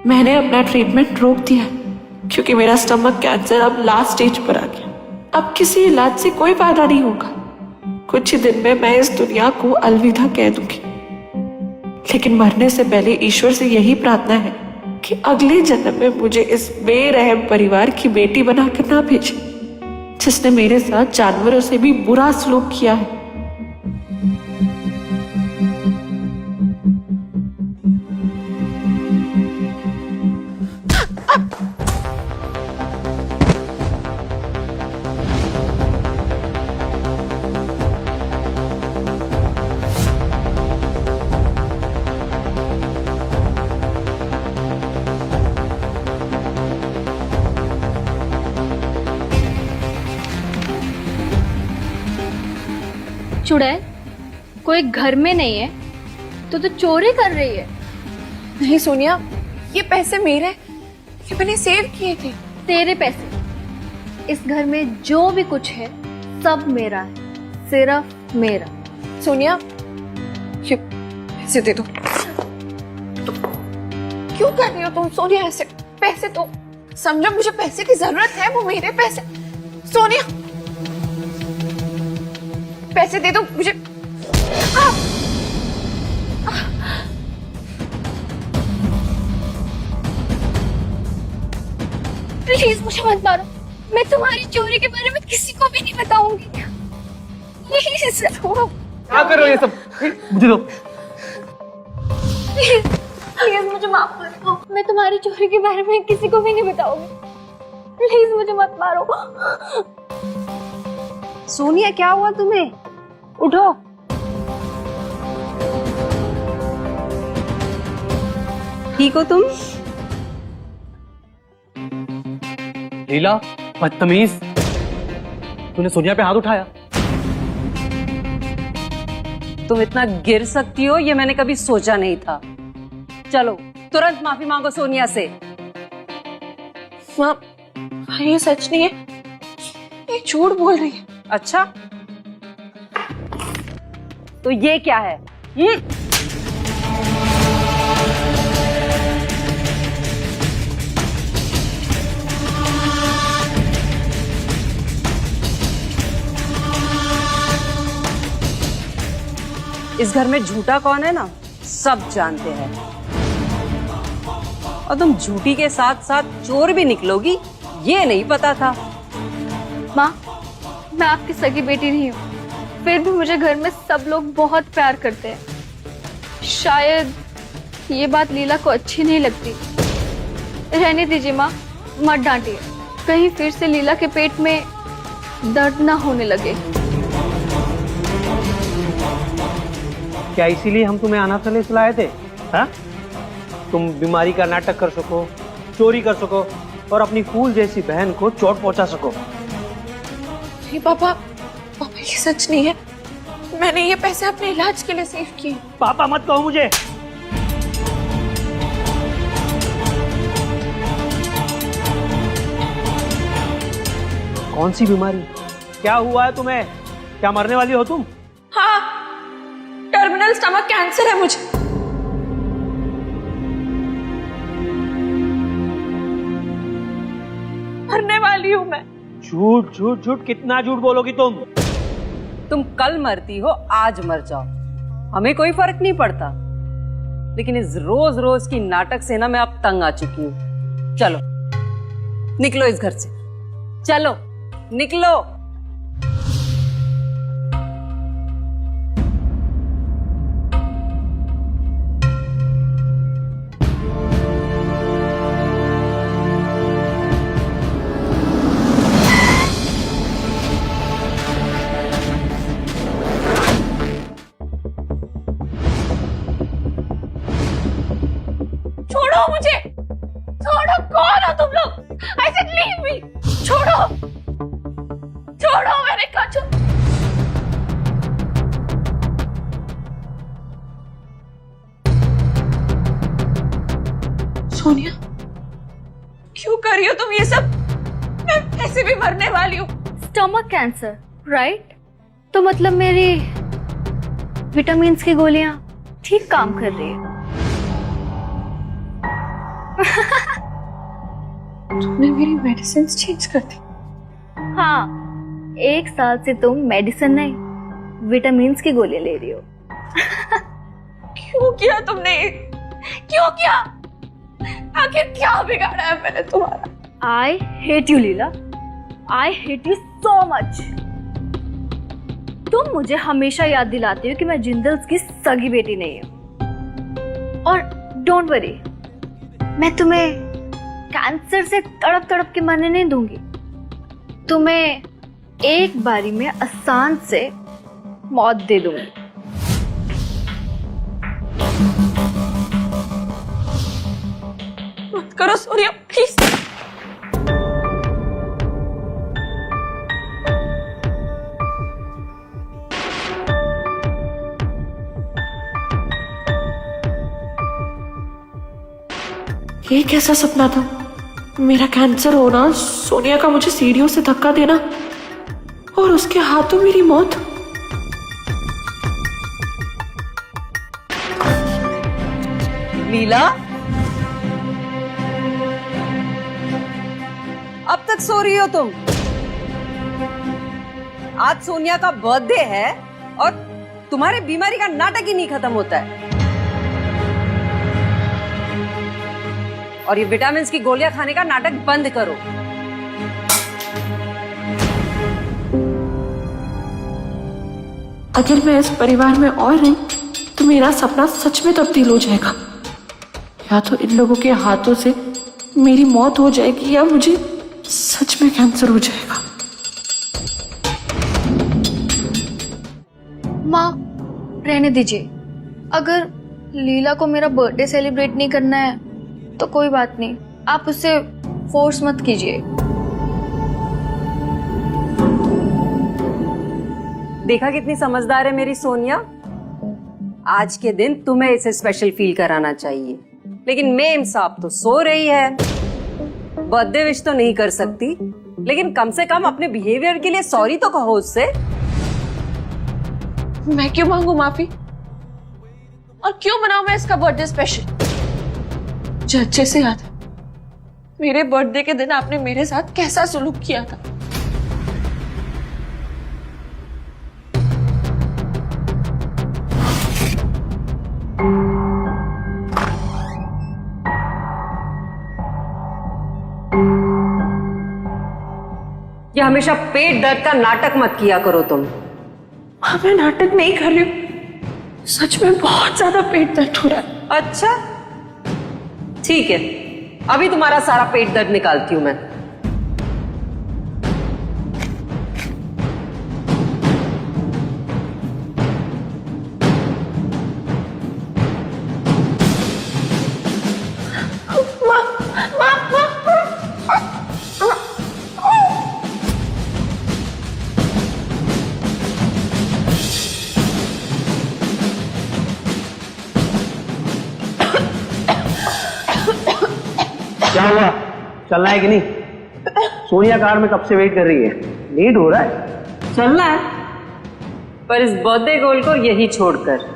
मैंने अपना ट्रीटमेंट रोक दिया क्योंकि मेरा स्टमक कैंसर अब लास्ट स्टेज पर आ गया। अब किसी इलाज से कोई फायदा नहीं होगा। कुछ ही दिन में मैं इस दुनिया को अलविदा कह दूंगी, लेकिन मरने से पहले ईश्वर से यही प्रार्थना है कि अगले जन्म में मुझे इस बेरहम परिवार की बेटी बनाकर ना भेजे, जिसने मेरे साथ जानवरों से भी बुरा सलूक किया है। चुड़ैल, कोई घर में नहीं है तो चोरी कर रही है। नहीं सोनिया, ये पैसे मेरे, ये मैंने सेव किए थे। तेरे पैसे? इस घर में जो भी कुछ है सब मेरा है, सिर्फ मेरा। सोनिया, ये पैसे दे दो। क्यों कर रही हो तुम सोनिया ऐसे? पैसे तो समझो, मुझे पैसे की जरूरत है, वो मेरे पैसे। सोनिया, पैसे दे दो मुझे। प्लीज मुझे मत मारो, मैं तुम्हारी चोरी के बारे में किसी को भी नहीं बताऊंगी। प्लीज छोड़ो। क्या कर रहे हो ये सब? मुझे दो। प्लीज मुझे माफ कर दो, मैं तुम्हारी चोरी के बारे में किसी को भी नहीं बताऊंगी। प्लीज मुझे मत मारो। सोनिया, क्या हुआ तुम्हें? उठो। ठीक हो तुम? लीला, बदतमीज, तूने सोनिया पे हाथ उठाया। तुम इतना गिर सकती हो ये मैंने कभी सोचा नहीं था। चलो तुरंत माफी मांगो सोनिया से। माँ, ये सच नहीं है, ये झूठ बोल रही है। अच्छा, तो ये क्या है? इस घर में झूठा कौन है ना, सब जानते हैं। और तुम झूठी के साथ साथ चोर भी निकलोगी, ये नहीं पता था। माँ, मैं आपकी सगी बेटी नहीं हूँ, फिर भी मुझे घर में सब लोग बहुत प्यार करते हैं। शायद ये बात लीला को अच्छी नहीं लगती। रहने दीजिए माँ, मत डांटिए, कहीं फिर से लीला के पेट में दर्द ना होने लगे। क्या इसीलिए हम तुम्हें अनाथालय से लाए थे? हाँ? तुम बीमारी का नाटक कर सको, चोरी कर सको और अपनी फूल जैसी बहन को चोट पहुंचा सको। नहीं पापा, पापा ये सच नहीं है। मैंने ये पैसे अपने इलाज के लिए सेव किए। पापा मत कहो मुझे। कौन सी बीमारी? क्या हुआ है तुम्हें? क्या मरने वाली हो तुम? हाँ, टर्मिनल स्टमक कैंसर है मुझे। मरने वाली हूँ मैं। झूठ झूठ झूठ, कितना झूठ बोलोगी तुम? तुम कल मरती हो, आज मर जाओ, हमें कोई फर्क नहीं पड़ता। लेकिन इस रोज रोज की नाटक से ना मैं अब तंग आ चुकी हूँ। चलो निकलो इस घर से, चलो निकलो। छोड़ो मुझे, छोड़ो। कौन हो तुम लोग? I said leave me. छोड़ो, छोड़ो, मैंने कहा छोड़ो। सोनिया, क्यों कर रही हो तुम ये सब? मैं ऐसे भी मरने वाली हूँ। Stomach cancer, right? तो मतलब मेरी विटामिन्स की गोलियां ठीक काम कर रही है। तुमने मेरी मेडिसिन चेंज कर दी। हाँ, 1 साल से तुम मेडिसिन नहीं विटामिन्स की गोलियां ले रही हो। क्यों किया तुमने ये? क्यों किया? आखिर क्या बिगाड़ा है मैंने तुम्हारा? I hate you Leela, I hate you so much. तुम मुझे हमेशा याद दिलाती हो कि मैं जिंदल्स की सगी बेटी नहीं हूं। और डोंट वरी, मैं तुम्हें कैंसर से तड़प तड़प के मरने नहीं दूंगी। तुम्हें एक बारी में आसान से मौत दे दूंगी। मत करो सोनिया, प्लीज। ये कैसा सपना था? मेरा कैंसर होना, सोनिया का मुझे सीढ़ियों से धक्का देना और उसके हाथों मेरी मौत। लीला, अब तक सो रही हो तुम? आज सोनिया का बर्थडे है और तुम्हारे बीमारी का नाटक ही नहीं खत्म होता है। और ये विटामिन्स की गोलियां खाने का नाटक बंद करो। अगर मैं इस परिवार में और रही तो मेरा सपना सच में तब्दील हो जाएगा। या तो इन लोगों के हाथों से मेरी मौत हो जाएगी या मुझे सच में कैंसर हो जाएगा। माँ, रहने दीजिए। अगर लीला को मेरा बर्थडे सेलिब्रेट नहीं करना है तो कोई बात नहीं, आप उसे फोर्स मत कीजिए। देखा कितनी समझदार है मेरी सोनिया। आज के दिन तुम्हें इसे स्पेशल फील कराना चाहिए, लेकिन मेम साहब तो सो रही है। बर्थडे विश तो नहीं कर सकती, लेकिन कम से कम अपने बिहेवियर के लिए सॉरी तो कहो उससे। मैं क्यों मांगू माफी? और क्यों बनाऊं मैं इसका बर्थडे स्पेशल? मुझे अच्छे से याद है मेरे बर्थडे के दिन आपने मेरे साथ कैसा सुलूक किया था। ये हमेशा पेट दर्द का नाटक मत किया करो तुम। हाँ, मैं नाटक नहीं कर रही हूँ, सच में बहुत ज्यादा पेट दर्द हो रहा है। अच्छा ठीक है, अभी तुम्हारा सारा पेट दर्द निकालती हूं मैं। क्या हुआ? चलना है कि नहीं? सोनिया कार में कब से वेट कर रही है, लेट हो रहा है। चलना है, पर इस बर्थडे गर्ल को यही छोड़कर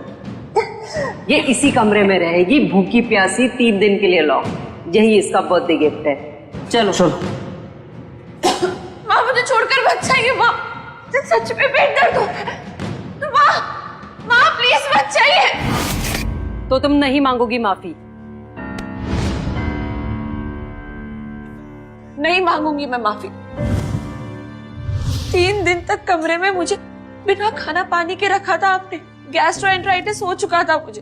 ये इसी कमरे में रहेगी भूखी प्यासी 3 दिन के लिए लॉक। यही इसका बर्थडे गिफ्ट है। चलो चलो। माँ, मुझे छोड़कर मत जाइए माँ, सच में पेट दर्द हो रहा है। माँ प्लीज मत जाइए। तो तुम नहीं मांगोगी माफी? नहीं मांगूंगी मैं माफी। 3 दिन तक कमरे में मुझे बिना खाना पानी के रखा था आपने। गैस्ट्रोएंटराइटिस हो चुका था मुझे,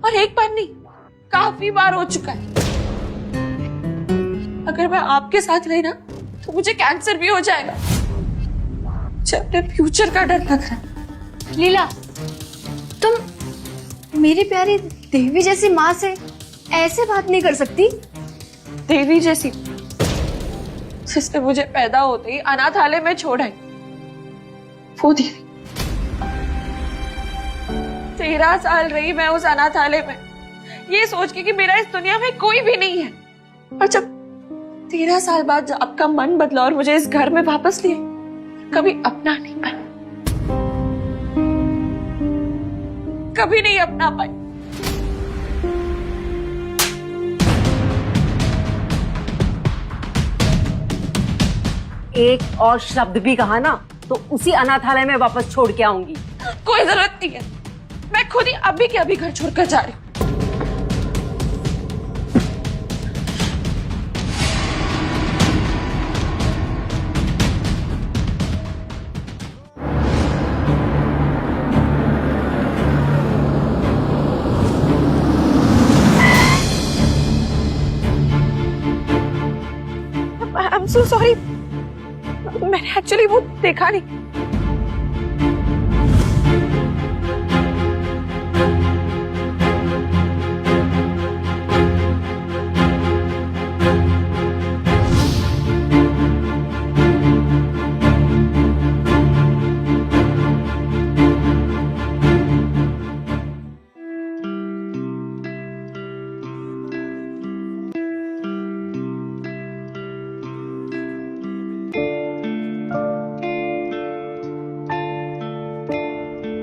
और एक बार नहीं काफी बार हो चुका है। अगर मैं आपके साथ रही ना तो मुझे कैंसर भी हो जाएगा। मुझे अपने फ्यूचर का डर लग रहा है। लीला, तुम मेरी प्यारी देवी जैसी माँ से ऐसे बात नहीं कर सकती। देवी जैसी जिसने मुझे पैदा होते ही अनाथालय में छोड़ा है, वो देवी। 13 साल रही मैं उस अनाथालय में, ये सोच के कि मेरा इस दुनिया में कोई भी नहीं है। और जब 13 साल बाद आपका मन बदला और मुझे इस घर में वापस लिए, कभी अपना नहीं बना, कभी नहीं अपना पाई। एक और शब्द भी कहा ना तो उसी अनाथालय में वापस छोड़ के आऊंगी। कोई जरूरत नहीं है, मैं खुद ही अभी के अभी घर छोड़कर जा रही हूँ। I'm so sorry. मैंने एक्चुअली वो देखा नहीं।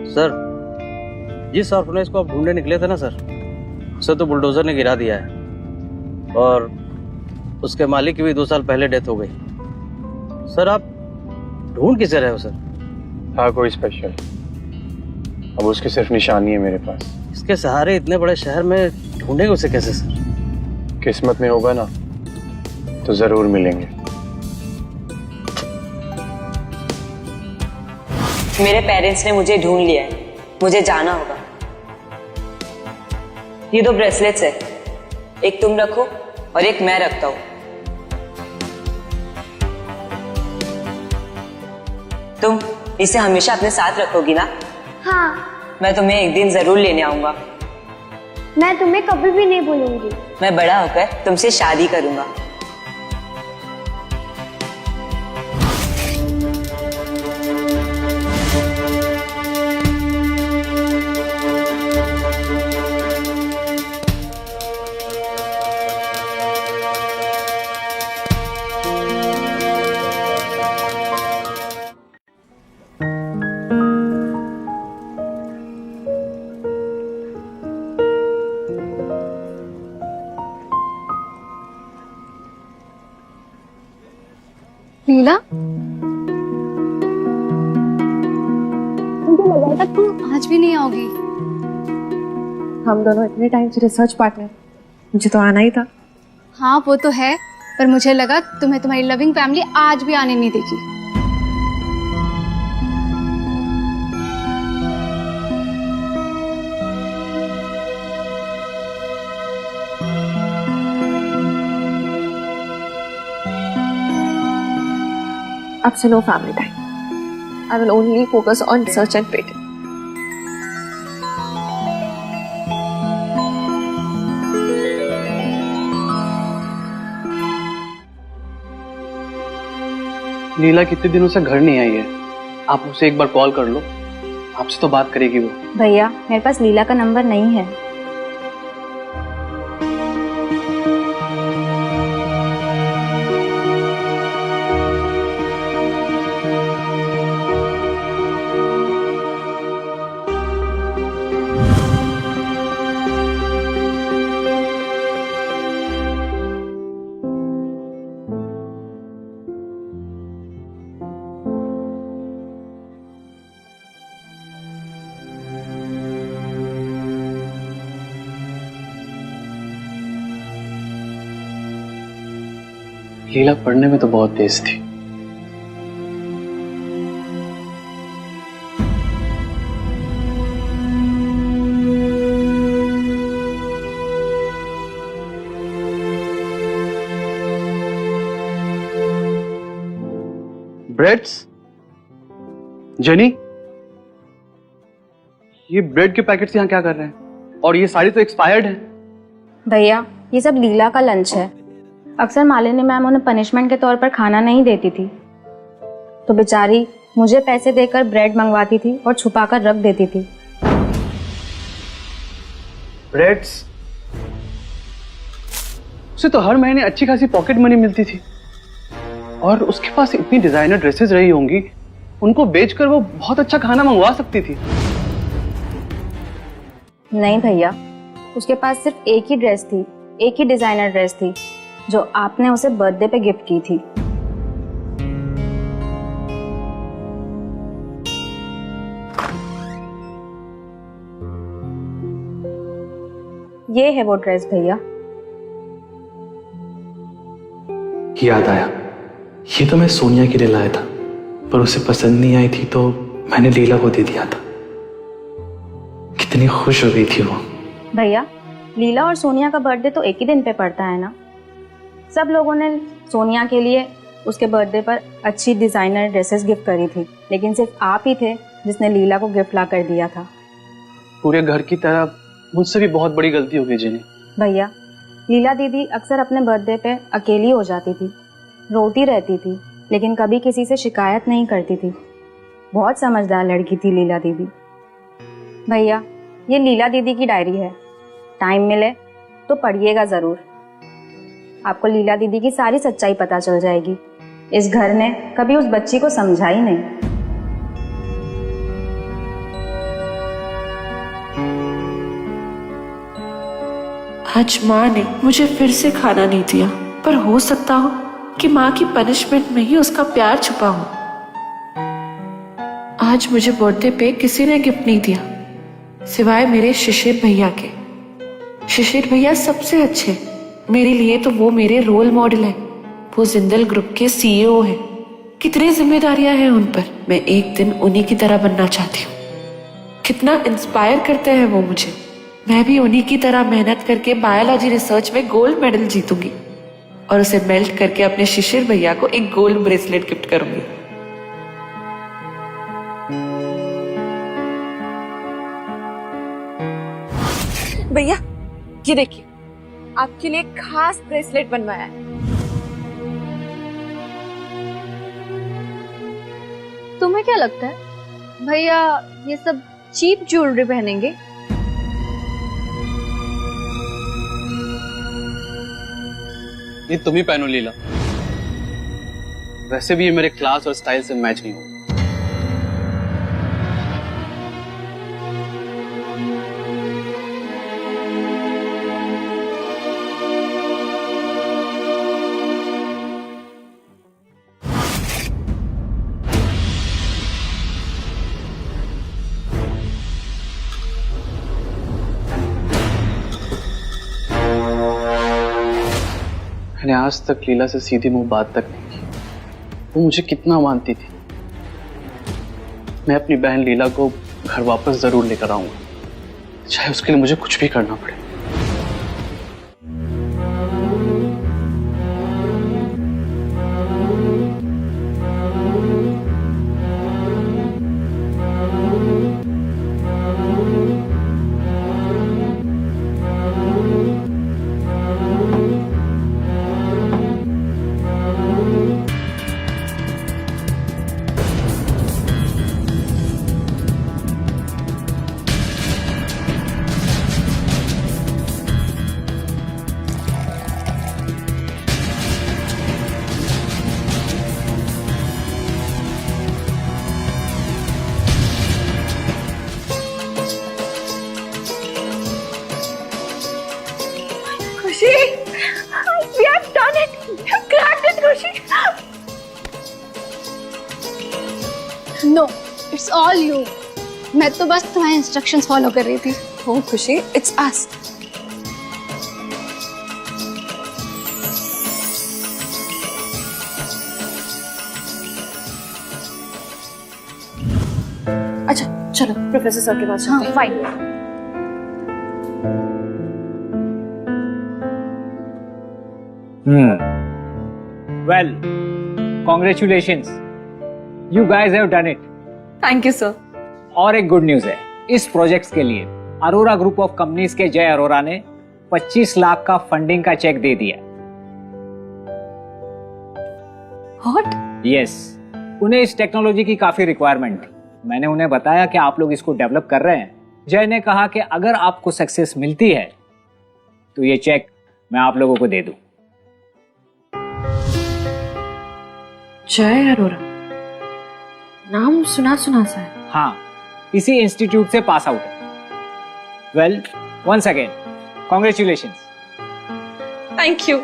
सर, जिस ऑर्फनेज को आप ढूंढने निकले थे ना सर, उसे तो बुलडोजर ने गिरा दिया है और उसके मालिक की भी 2 साल पहले डेथ हो गई। सर आप ढूंढ किसे रहे हो सर? हाँ कोई स्पेशल, अब उसकी सिर्फ निशानी है मेरे पास। इसके सहारे इतने बड़े शहर में ढूंढेंगे उसे कैसे सर? किस्मत में होगा ना तो जरूर मिलेंगे। मेरे पेरेंट्स ने मुझे ढूंढ लिया है, मुझे जाना होगा। ये 2 ब्रेसलेट्स है, एक तुम रखो और एक मैं रखता हूं। तुम इसे हमेशा अपने साथ रखोगी ना? हाँ। मैं तुम्हें एक दिन जरूर लेने आऊंगा। मैं तुम्हें कभी भी नहीं भूलूंगी। मैं बड़ा होकर तुमसे शादी करूंगा। लीला, मुझे लगा था तुम आज भी नहीं आओगी। हम दोनों इतने टाइम से रिसर्च पार्टनर, मुझे तो आना ही था। हाँ वो तो है, पर मुझे लगा तुम्हें तुम्हारी लविंग फैमिली आज भी आने नहीं देगी। अब से no family time. I will only focus on research and patent. Leela कितने दिनों से घर नहीं आई है, आप उसे एक बार कॉल कर लो, आपसे तो बात करेगी वो। भैया मेरे पास लीला का नंबर नहीं है। लीला पढ़ने में तो बहुत तेज थी। ब्रेड्स? जेनी, ये ब्रेड के पैकेट्स यहाँ क्या कर रहे हैं? और ये साड़ी तो एक्सपायर्ड है। भैया ये सब लीला का लंच है। अक्सर मालिनी मैम उन्हें पनिशमेंट के तौर पर खाना नहीं देती थी, तो बेचारी मुझे पैसे देकर ब्रेड मंगवाती थी और छुपाकर रख देती थी। ब्रेड्स? उसे तो हर महीने अच्छी खासी पॉकेट मनी मिलती थी और उसके पास इतनी डिजाइनर ड्रेसेस रही होंगी, उनको बेचकर वो बहुत अच्छा खाना मंगवा सकती थी। नहीं भैया, उसके पास सिर्फ एक ही ड्रेस थी, एक ही डिजाइनर ड्रेस थी जो आपने उसे बर्थडे पे गिफ्ट की थी। ये है वो ड्रेस भैया। याद आया, ये तो मैं सोनिया के लिए लाया था, पर उसे पसंद नहीं आई थी तो मैंने लीला को दे दिया था। कितनी खुश हो गई थी वो। भैया, लीला और सोनिया का बर्थडे तो एक ही दिन पे पड़ता है ना। सब लोगों ने सोनिया के लिए उसके बर्थडे पर अच्छी डिजाइनर ड्रेसेस गिफ्ट करी थी, लेकिन सिर्फ आप ही थे जिसने लीला को गिफ्ट ला कर दिया था। पूरे घर की तरह मुझसे भी बहुत बड़ी गलती हो गई जिनी। भैया, लीला दीदी अक्सर अपने बर्थडे पे अकेली हो जाती थी, रोती रहती थी, लेकिन कभी किसी से शिकायत नहीं करती थी। बहुत समझदार लड़की थी लीला दीदी। भैया, ये लीला दीदी की डायरी है, टाइम मिले तो पढ़िएगा जरूर। आपको लीला दीदी की सारी सच्चाई पता चल जाएगी। इस घर ने कभी उस बच्ची को समझा ही नहीं। आज माँ ने मुझे फिर से खाना नहीं दिया, पर हो सकता हो कि माँ की पनिशमेंट में ही उसका प्यार छुपा हो। आज मुझे बर्थडे पे किसी ने गिफ्ट नहीं दिया, सिवाय मेरे शिशिर भैया के। शिशिर भैया सबसे अच्छे, मेरे लिए तो वो मेरे रोल मॉडल है। वो जिंदल ग्रुप के CEO है। कितनी जिम्मेदारियां हैं उन पर। मैं एक दिन उन्हीं की तरह बनना चाहती हूँ। कितना इंस्पायर करते हैं वो मुझे। मैं भी उन्हीं की तरह मेहनत करके बायोलॉजी रिसर्च में गोल्ड मेडल जीतूंगी और उसे मेल्ट करके अपने शिशिर भैया को एक गोल्ड ब्रेसलेट गिफ्ट करूंगी। भैया, ये देखिए, आपके लिए खास ब्रेसलेट बनवाया है। तुम्हें क्या लगता है भैया ये सब चीप ज्वेलरी पहनेंगे? ये तुम ही पहनो लीला, वैसे भी ये मेरे क्लास और स्टाइल से मैच नहीं होगा। मैंने आज तक लीला से सीधी मुंह बात तक नहीं की। वो मुझे कितना मानती थी। मैं अपनी बहन लीला को घर वापस जरूर लेकर आऊंगा, चाहे उसके लिए मुझे कुछ भी करना पड़े। खुशी, we have done it. We have cracked it, खुशी. No, it's all you. मैं तो बस तुम्हारे इंस्ट्रक्शंस फॉलो कर रही थी। Oh, खुशी, it's us. अच्छा, चलो प्रोफेसर सर के पास चलते हैं। Fine. Well, congratulations. You guys have done it. Thank you, sir. और एक गुड न्यूज है, इस प्रोजेक्ट के लिए अरोरा ग्रुप ऑफ कंपनीज के जय अरोरा ने 25 लाख का फंडिंग का चेक दे दिया। What? यस, उन्हें इस टेक्नोलॉजी की काफी रिक्वायरमेंट थी। मैंने उन्हें बताया कि आप लोग इसको डेवलप कर रहे हैं। जय ने कहा कि अगर आपको सक्सेस मिलती है तो ये चेक मैं आप लोगों को दे दूं। जय अरोरा, नाम सुना सुना सा है। हाँ, इसी इंस्टीट्यूट से पास आउट है। Well, once again congratulations. Thank you.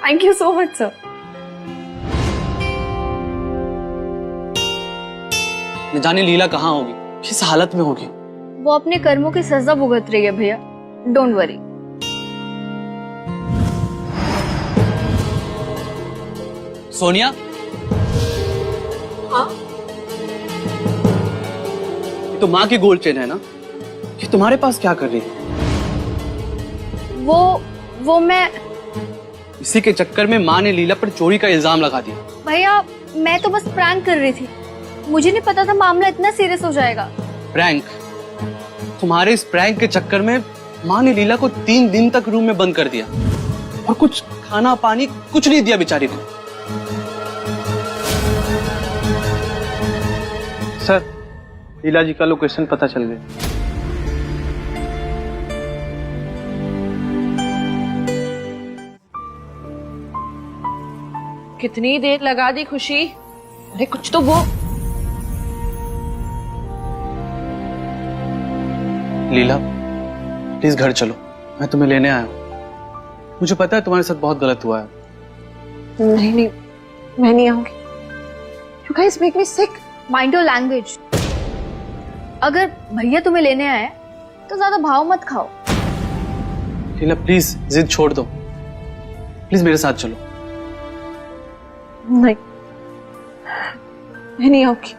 Thank you so much, sir. न जाने लीला कहाँ होगी। किस हालत में होगी? वो अपने कर्मों की सजा भुगत रही है भैया, डोंट वरी। सोनिया, हाँ? ये तो माँ की गोल्ड चेन है ना? ये तुम्हारे पास क्या कर रही है? वो मैं इसी के चक्कर में माँ ने लीला पर चोरी का इल्जाम लगा दिया। भैया, मैं तो बस प्रैंक कर रही थी, मुझे नहीं पता था मामला इतना सीरियस हो जाएगा। प्रैंक? तुम्हारे इस प्रैंक के चक्कर में माँ ने लीला को 3 दिन तक रूम में बंद कर दिया और कुछ खाना पानी कुछ नहीं दिया बेचारी को। सर, लीला जी का लोकेशन पता चल गया। कितनी देर लगा दी खुशी? अरे कुछ तो वो। लीला, प्लीज घर चलो, मैं तुम्हें लेने आया हूँ। मुझे पता है तुम्हारे साथ बहुत गलत हुआ है। नहीं, मैं नहीं आऊंगी। You guys make me sick. Mind your language. अगर भैया तुम्हें लेने आए तो ज्यादा भाव मत खाओ। लीला प्लीज जिद छोड़ दो, प्लीज मेरे साथ चलो। नहीं, मैं नहीं आऊंगी।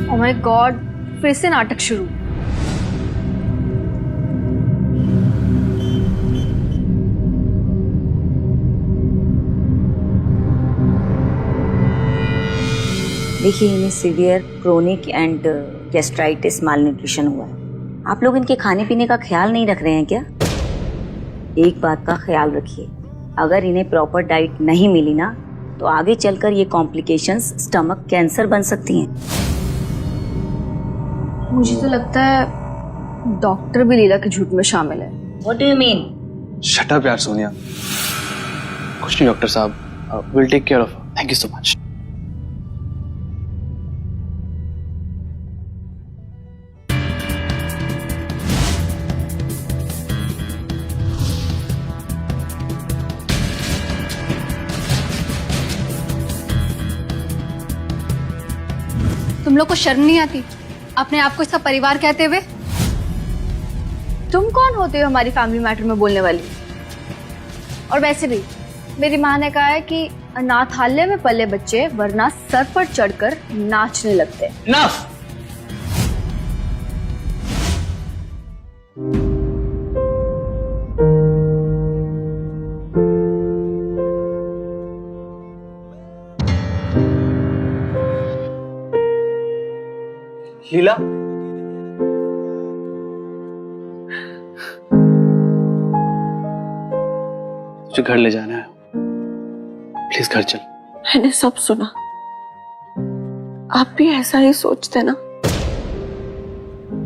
ओह माय गॉड, फिर से नाटक शुरू। देखिए, इन्हें severe chronic and gastritis mall nutrition हुआ है। आप लोग इनके खाने पीने का ख्याल नहीं रख रहे हैं क्या? एक बात का ख्याल रखिए, अगर इन्हें प्रॉपर डाइट नहीं मिली ना तो आगे चलकर ये कॉम्प्लिकेशंस स्टमक कैंसर बन सकती हैं। मुझे तो लगता है डॉक्टर भी लीला के झूठ में शामिल है। What do you mean? Shut up यार सोनिया। कुछ नहीं डॉक्टर साहब, will take care of her. Thank you so much. तुम लोग को शर्म नहीं आती अपने आप को इसका परिवार कहते हुए? तुम कौन होते हो हमारी फैमिली मैटर में बोलने वाली? और वैसे भी मेरी माँ ने कहा है कि अनाथालय में पले बच्चे वरना सर पर चढ़कर नाचने लगते। Enough! लीला, तुझे घर ले जाना है, प्लीज घर चल। मैंने सब सुना। आप भी ऐसा ही सोचते ना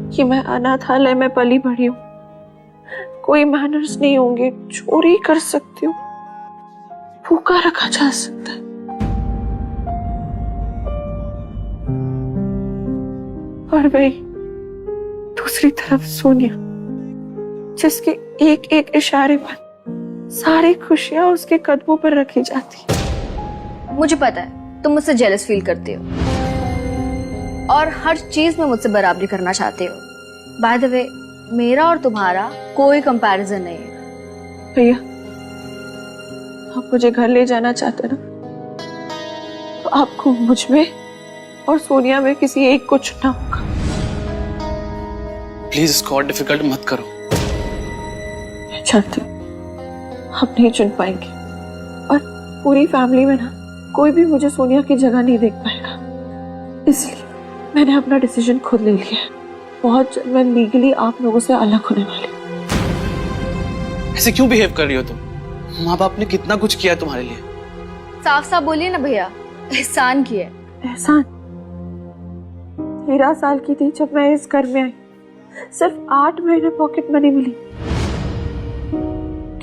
कि मैं अनाथालय में पली बढ़ी हूँ, कोई मैनर्स नहीं होंगे, चोरी कर सकती हूँ, भूखा रखा जा सकता है। और वही दूसरी तरफ सोनिया, जिसके एक एक इशारे पर सारी खुशियां उसके कदमों पर रखी जाती। मुझे पता है तुम मुझसे जेलस फील करते हो और हर चीज में मुझसे बराबरी करना चाहते हो। बाय द वे, मेरा और तुम्हारा कोई कंपैरिजन नहीं है। भैया, आप मुझे घर ले जाना चाहते ना, तो आपको मुझ में और सोनिया में किसी एक को चुनना होगा। प्लीज इसको और डिफिकल्ट मत करो। मैं चाहती हूँ आप नहीं चुन पाएंगे और पूरी फैमिली में ना कोई भी मुझे सोनिया की जगह नहीं देख पाएगा। इसलिए मैंने अपना डिसीजन खुद ले लिया है। बहुत जल्द मैं लीगली आप लोगों से अलग होने वाली हूँ। ऐसे क्यों बिहेव कर रही हो तुम? माँ बाप ने कितना कुछ किया तुम्हारे लिए। साफ साफ बोलिए ना भैया, एहसान किया। एहसान? 13 साल की थी जब मैं इस घर में आई, सिर्फ 8 महीने पॉकेट मनी मिली।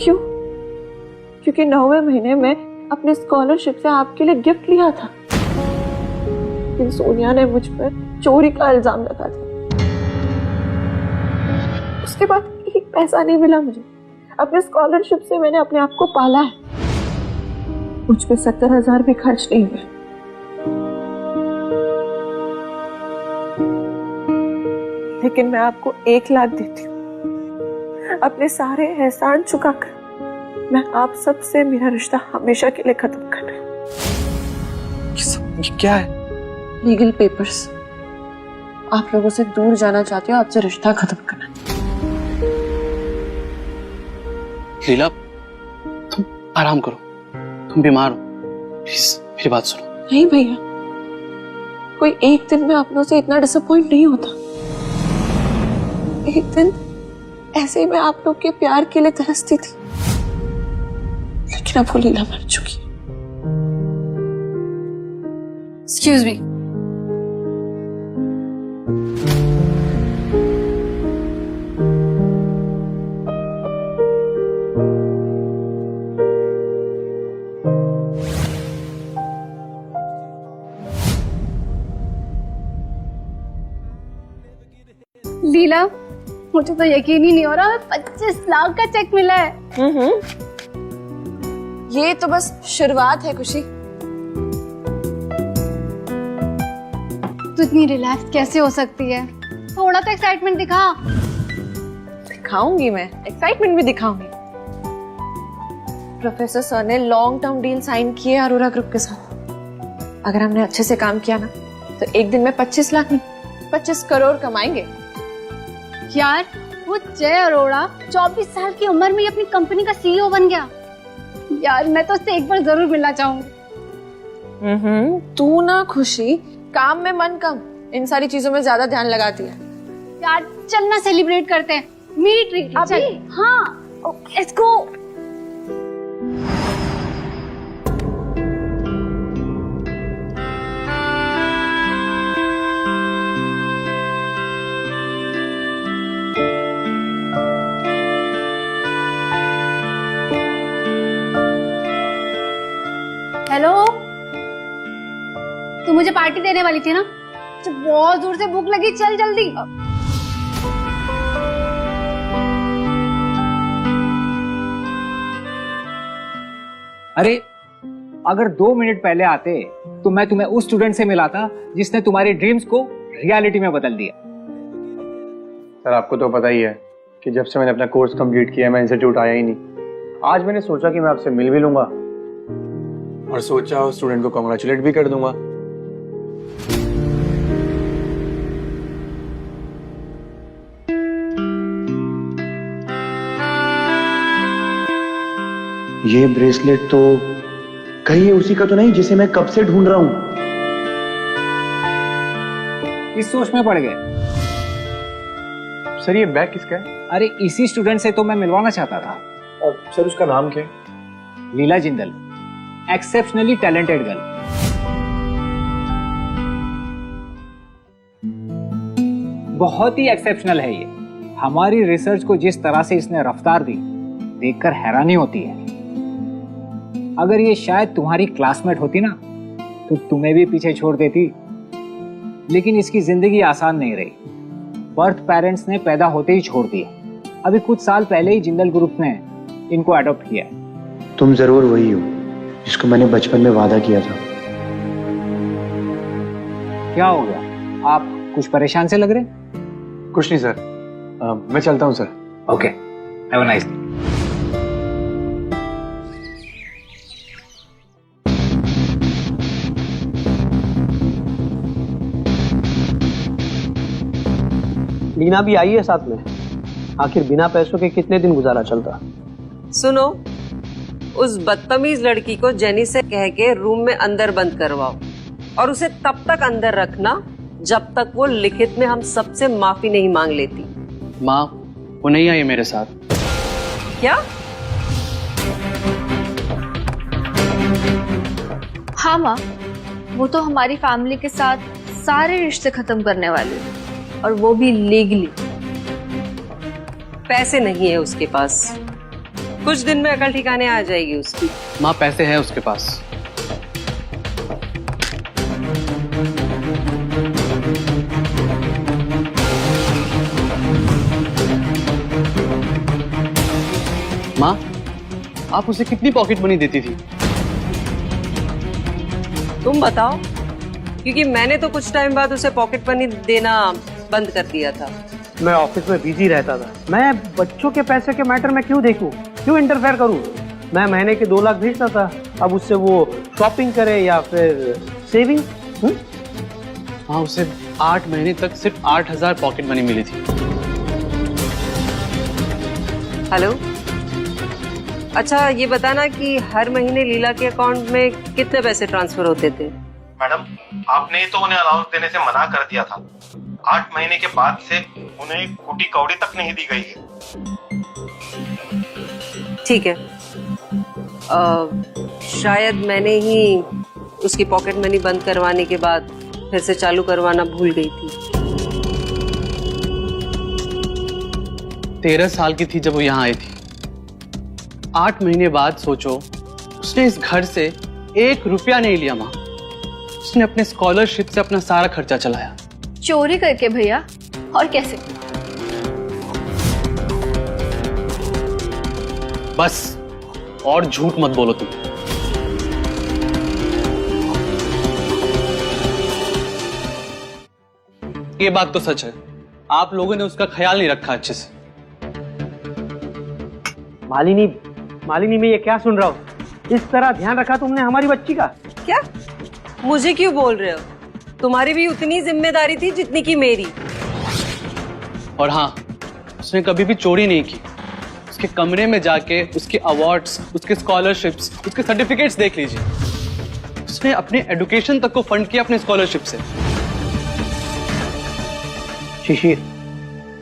क्यों? क्योंकि 9वें महीने में अपने स्कॉलरशिप से आपके लिए गिफ्ट लिया था। दिन सोनिया ने मुझ पर चोरी का इल्जाम लगा दिया। उसके बाद एक पैसा नहीं मिला मुझे। अपने स्कॉलरशिप से मैंने अपने आप को पाला है। मुझ पे 70,000 भी खर्च नहीं हुए। लेकिन मैं आपको 1 लाख देती हूँ। अपने सारे एहसान चुकाकर मैं आप सबसे मेरा रिश्ता हमेशा के लिए खत्म कर रही हूँ। ये क्या है? Legal papers. आप लोगों से दूर जाना चाहती हो, आपसे रिश्ता खत्म करना। लीला, तुम आराम करो, तुम बीमार हो, प्लीज मेरी बात सुनो। नहीं भैया, कोई एक दिन में आप लोगों से इतना डिसअपॉइंट नहीं होता। एक दिन ऐसे ही मैं आप लोग के प्यार के लिए तरसती थी, लेकिन अब वो लीला मर चुकी है। एक्सक्यूज मी, लीला, मुझे तो यकीन ही नहीं हो रहा, 25 लाख का चेक मिला है। ये तो बस शुरुआत है खुशी। तू इतनी रिलैक्स कैसे हो सकती है? थोड़ा तो एक्साइटमेंट दिखा। दिखाऊंगी, मैं एक्साइटमेंट भी दिखाऊंगी। प्रोफेसर सर ने लॉन्ग टर्म डील साइन की है अरोरा ग्रुप के साथ। अगर हमने अच्छे से काम किया ना, तो एक दिन में 25 लाख नहीं, 25 करोड़ कमाएंगे। यार, वो जय अरोड़ा 24 साल की उम्र में ही अपनी कंपनी का सीईओ बन गया। यार, मैं तो उससे एक बार जरूर मिलना चाहूंगी। तू ना खुशी, काम में मन कम, इन सारी चीजों में ज्यादा ध्यान लगाती है। यार, चलना सेलिब्रेट करते हैं। मेरी ट्रीट अभी? हाँ, लेट्स गो। हेलो, तू मुझे पार्टी देने वाली थी ना? तो बहुत दूर से भूख लगी, चल जल्दी। अरे, अगर 2 मिनट पहले आते तो मैं तुम्हें उस स्टूडेंट से मिलाता जिसने तुम्हारी ड्रीम्स को रियलिटी में बदल दिया। सर, आपको तो पता ही है कि जब से मैंने अपना कोर्स कंप्लीट किया मैं इंस्टीट्यूट आया ही नहीं। आज मैंने सोचा कि मैं आपसे मिल भी लूंगा और सोचा उस स्टूडेंट को कांग्रेचुलेट भी कर दूंगा। ये ब्रेसलेट तो कहीं ये उसी का तो नहीं जिसे मैं कब से ढूंढ रहा हूं। इस सोच में पड़ गए। सर, ये बैग किसका है? अरे, इसी स्टूडेंट से तो मैं मिलवाना चाहता था। और सर, उसका नाम क्या है? लीला जिंदल, एक्सेप्शनली टैलेंटेड गर्ल। बहुत ही एक्सेप्शनल है ये। हमारी रिसर्च को जिस तरह से इसने रफ्तार दी, देखकर हैरानी होती है। अगर ये शायद तुम्हारी क्लासमेट होती ना, तो तुम्हें भी पीछे छोड़ देती। लेकिन इसकी जिंदगी आसान नहीं रही। बर्थ पेरेंट्स ने पैदा होते ही छोड़ दिए। अभी कुछ साल पहले ही जिंदल ग्रुप ने इनको अडॉप्ट किया। तुम जरूर वही हो जिसको मैंने बचपन में वादा किया था। क्या हो गया? आप कुछ परेशान से लग रहे? कुछ नहीं सर, मैं चलता हूँ sir. Okay, have a nice day. Leena भी आई है साथ में। आखिर बिना पैसों के कितने दिन गुजारा चलता। सुनो, उस बदतमीज लड़की को जेनी से कह के रूम में अंदर बंद करवाओ और उसे तब तक अंदर रखना जब तक वो लिखित में हम सबसे माफी नहीं मांग लेती। माँ, वो नहीं आई मेरे साथ। क्या? हाँ माँ, वो तो हमारी फैमिली के साथ सारे रिश्ते खत्म करने वाली है, और वो भी लीगली। पैसे नहीं है उसके पास, कुछ दिन में अकल ठिकाने आ जाएगी उसकी। माँ, पैसे हैं उसके पास। माँ, आप उसे कितनी पॉकेट मनी देती थी? तुम बताओ, क्योंकि मैंने तो कुछ टाइम बाद उसे पॉकेट मनी देना बंद कर दिया था। मैं ऑफिस में बिजी रहता था। मैं बच्चों के पैसे के मैटर में क्यों देखूं, क्यों इंटरफेयर करूं? मैं महीने के 2 लाख भेजता था, अब उससे वो शॉपिंग करे या फिर सेविंग। हाँ, उसे 8 महीने तक सिर्फ 8,000 पॉकेट मनी मिली थी। हेलो, अच्छा ये बताना कि हर महीने लीला के अकाउंट में कितने पैसे ट्रांसफर होते थे? मैडम, आपने तो उन्हें अलाउंस देने से मना कर दिया था। 8 महीने के बाद से उन्हें कुटी कौड़ी तक नहीं दी गई है। ठीक है, शायद मैंने ही उसकी पॉकेट मनी बंद करवाने के बाद फिर से चालू करवाना भूल गई थी। 13 साल की थी जब वो यहाँ आई थी। 8 महीने बाद सोचो, उसने इस घर से 1 रुपया नहीं लिया माँ। उसने अपने स्कॉलरशिप से अपना सारा खर्चा चलाया। चोरी करके भैया? और कैसे? बस और झूठ मत बोलो तुम। ये बात तो सच है, आप लोगों ने उसका ख्याल नहीं रखा अच्छे से। मालिनी, मैं ये क्या सुन रहा हूँ? इस तरह ध्यान रखा तुमने हमारी बच्ची का? क्या? मुझे क्यों बोल रहे हो? तुम्हारी भी उतनी जिम्मेदारी थी जितनी की मेरी। और हाँ, उसने कभी भी चोरी नहीं की। उसके कमरे में जाके उसके अवार्ड्स, उसके स्कॉलरशिप्स, उसके सर्टिफिकेट्स देख लीजिए। उसने अपने एजुकेशन तक को फंड किया अपने स्कॉलरशिप से। शिशिर,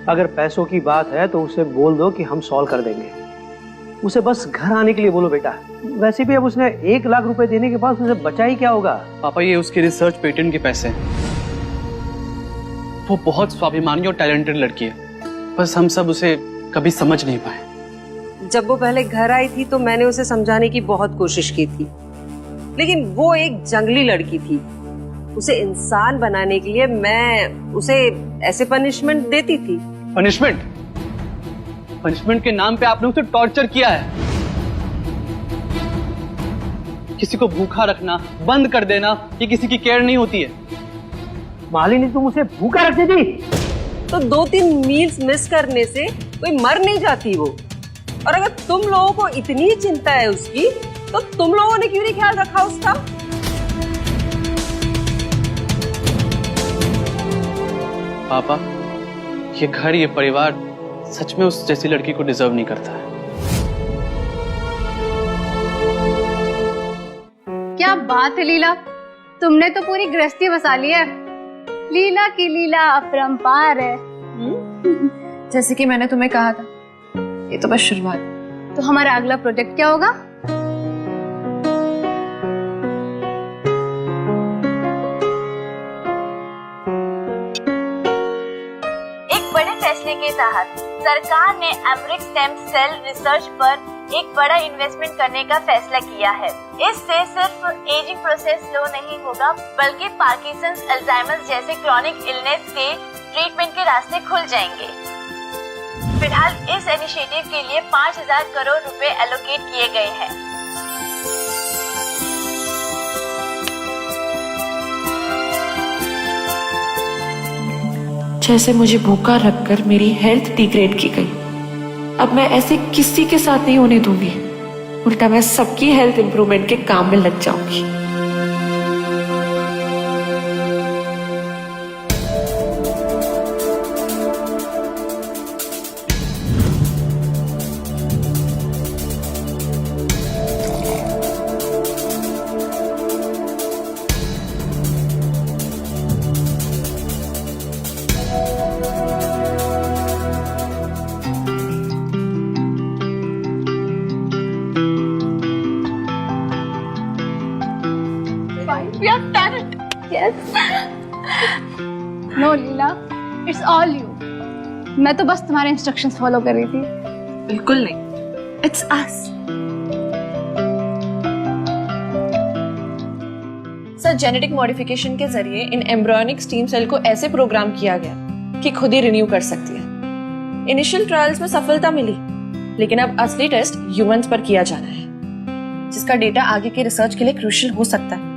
अगर पैसों की बात है तो उसे बोल दो कि हम सॉल्व कर देंगे। उसे बस घर आने के लिए बोलो बेटा। वैसे भी अब उसने 1 लाख रुपए देने के बाद उसे बचा ही क्या होगा? पापा, ये उसके रिसर्च पेटेंट के पैसे हैं। वो बहुत स्वाभिमानी और टैलेंटेड लड़की है, बस हम सब उसे कभी समझ नहीं पाए। जब वो पहले घर आई थी तो मैंने उसे समझाने की बहुत कोशिश की थी, लेकिन वो एक जंगली लड़की थी। उसे इंसान बनाने के लिए मैं उसे ऐसे पनिशमेंट देती थी। पनिशमेंट? पनिशमेंट के नाम पे आपने उसे टॉर्चर किया है। किसी को भूखा रखना, बंद कर देना, ये किसी की केयर नहीं होती है। मालिनी, तुम उसे भूखा रख देती? तो 2-3 मील्स मिस करने से कोई मर नहीं जाती वो। और अगर तुम लोगों को इतनी चिंता है उसकी, तो तुम लोगों ने क्यों नहीं ख्याल रखा उसका? पापा, ये घर, ये परिवार सच में उस जैसी लड़की को डिजर्व नहीं करता है। क्या बात है लीला, तुमने तो पूरी गृहस्थी बसा ली है। लीला की लीला अपरंपार है। जैसे कि मैंने तुम्हें कहा था, ये तो बस शुरुआत। तो हमारा अगला प्रोजेक्ट क्या होगा? एक बड़े फैसले के तहत सरकार ने एम्ब्रिक स्टेम सेल रिसर्च पर एक बड़ा इन्वेस्टमेंट करने का फैसला किया है। इससे सिर्फ एजिंग प्रोसेस स्लो नहीं होगा, बल्कि पार्किंसंस, अल्जाइमर्स जैसे क्रॉनिक इलनेस के ट्रीटमेंट के रास्ते खुल जाएंगे। फिलहाल इस इनिशिएटिव के लिए 5,000 करोड़ रुपए एलोकेट किए गए हैं। जैसे मुझे भूखा रखकर मेरी हेल्थ डिग्रेड की गई, अब मैं ऐसे किसी के साथ नहीं होने दूंगी। उल्टा मैं सबकी हेल्थ इंप्रूवमेंट के काम में लग जाऊंगी। We have done it. Yes. No, Leela, it's all you. मैं तो बस तुम्हारे इंस्ट्रक्शंस फॉलो कर रही थी। बिल्कुल नहीं, it's us. Sir, genetic modification के जरिए इन एम्ब्रियोनिक स्टीम सेल को ऐसे प्रोग्राम किया गया कि खुद ही रिन्यू कर सकती है। इनिशियल ट्रायल्स में सफलता मिली, लेकिन अब असली टेस्ट ह्यूमंस पर किया जाना है, जिसका डेटा आगे के रिसर्च के लिए क्रूशियल हो सकता है।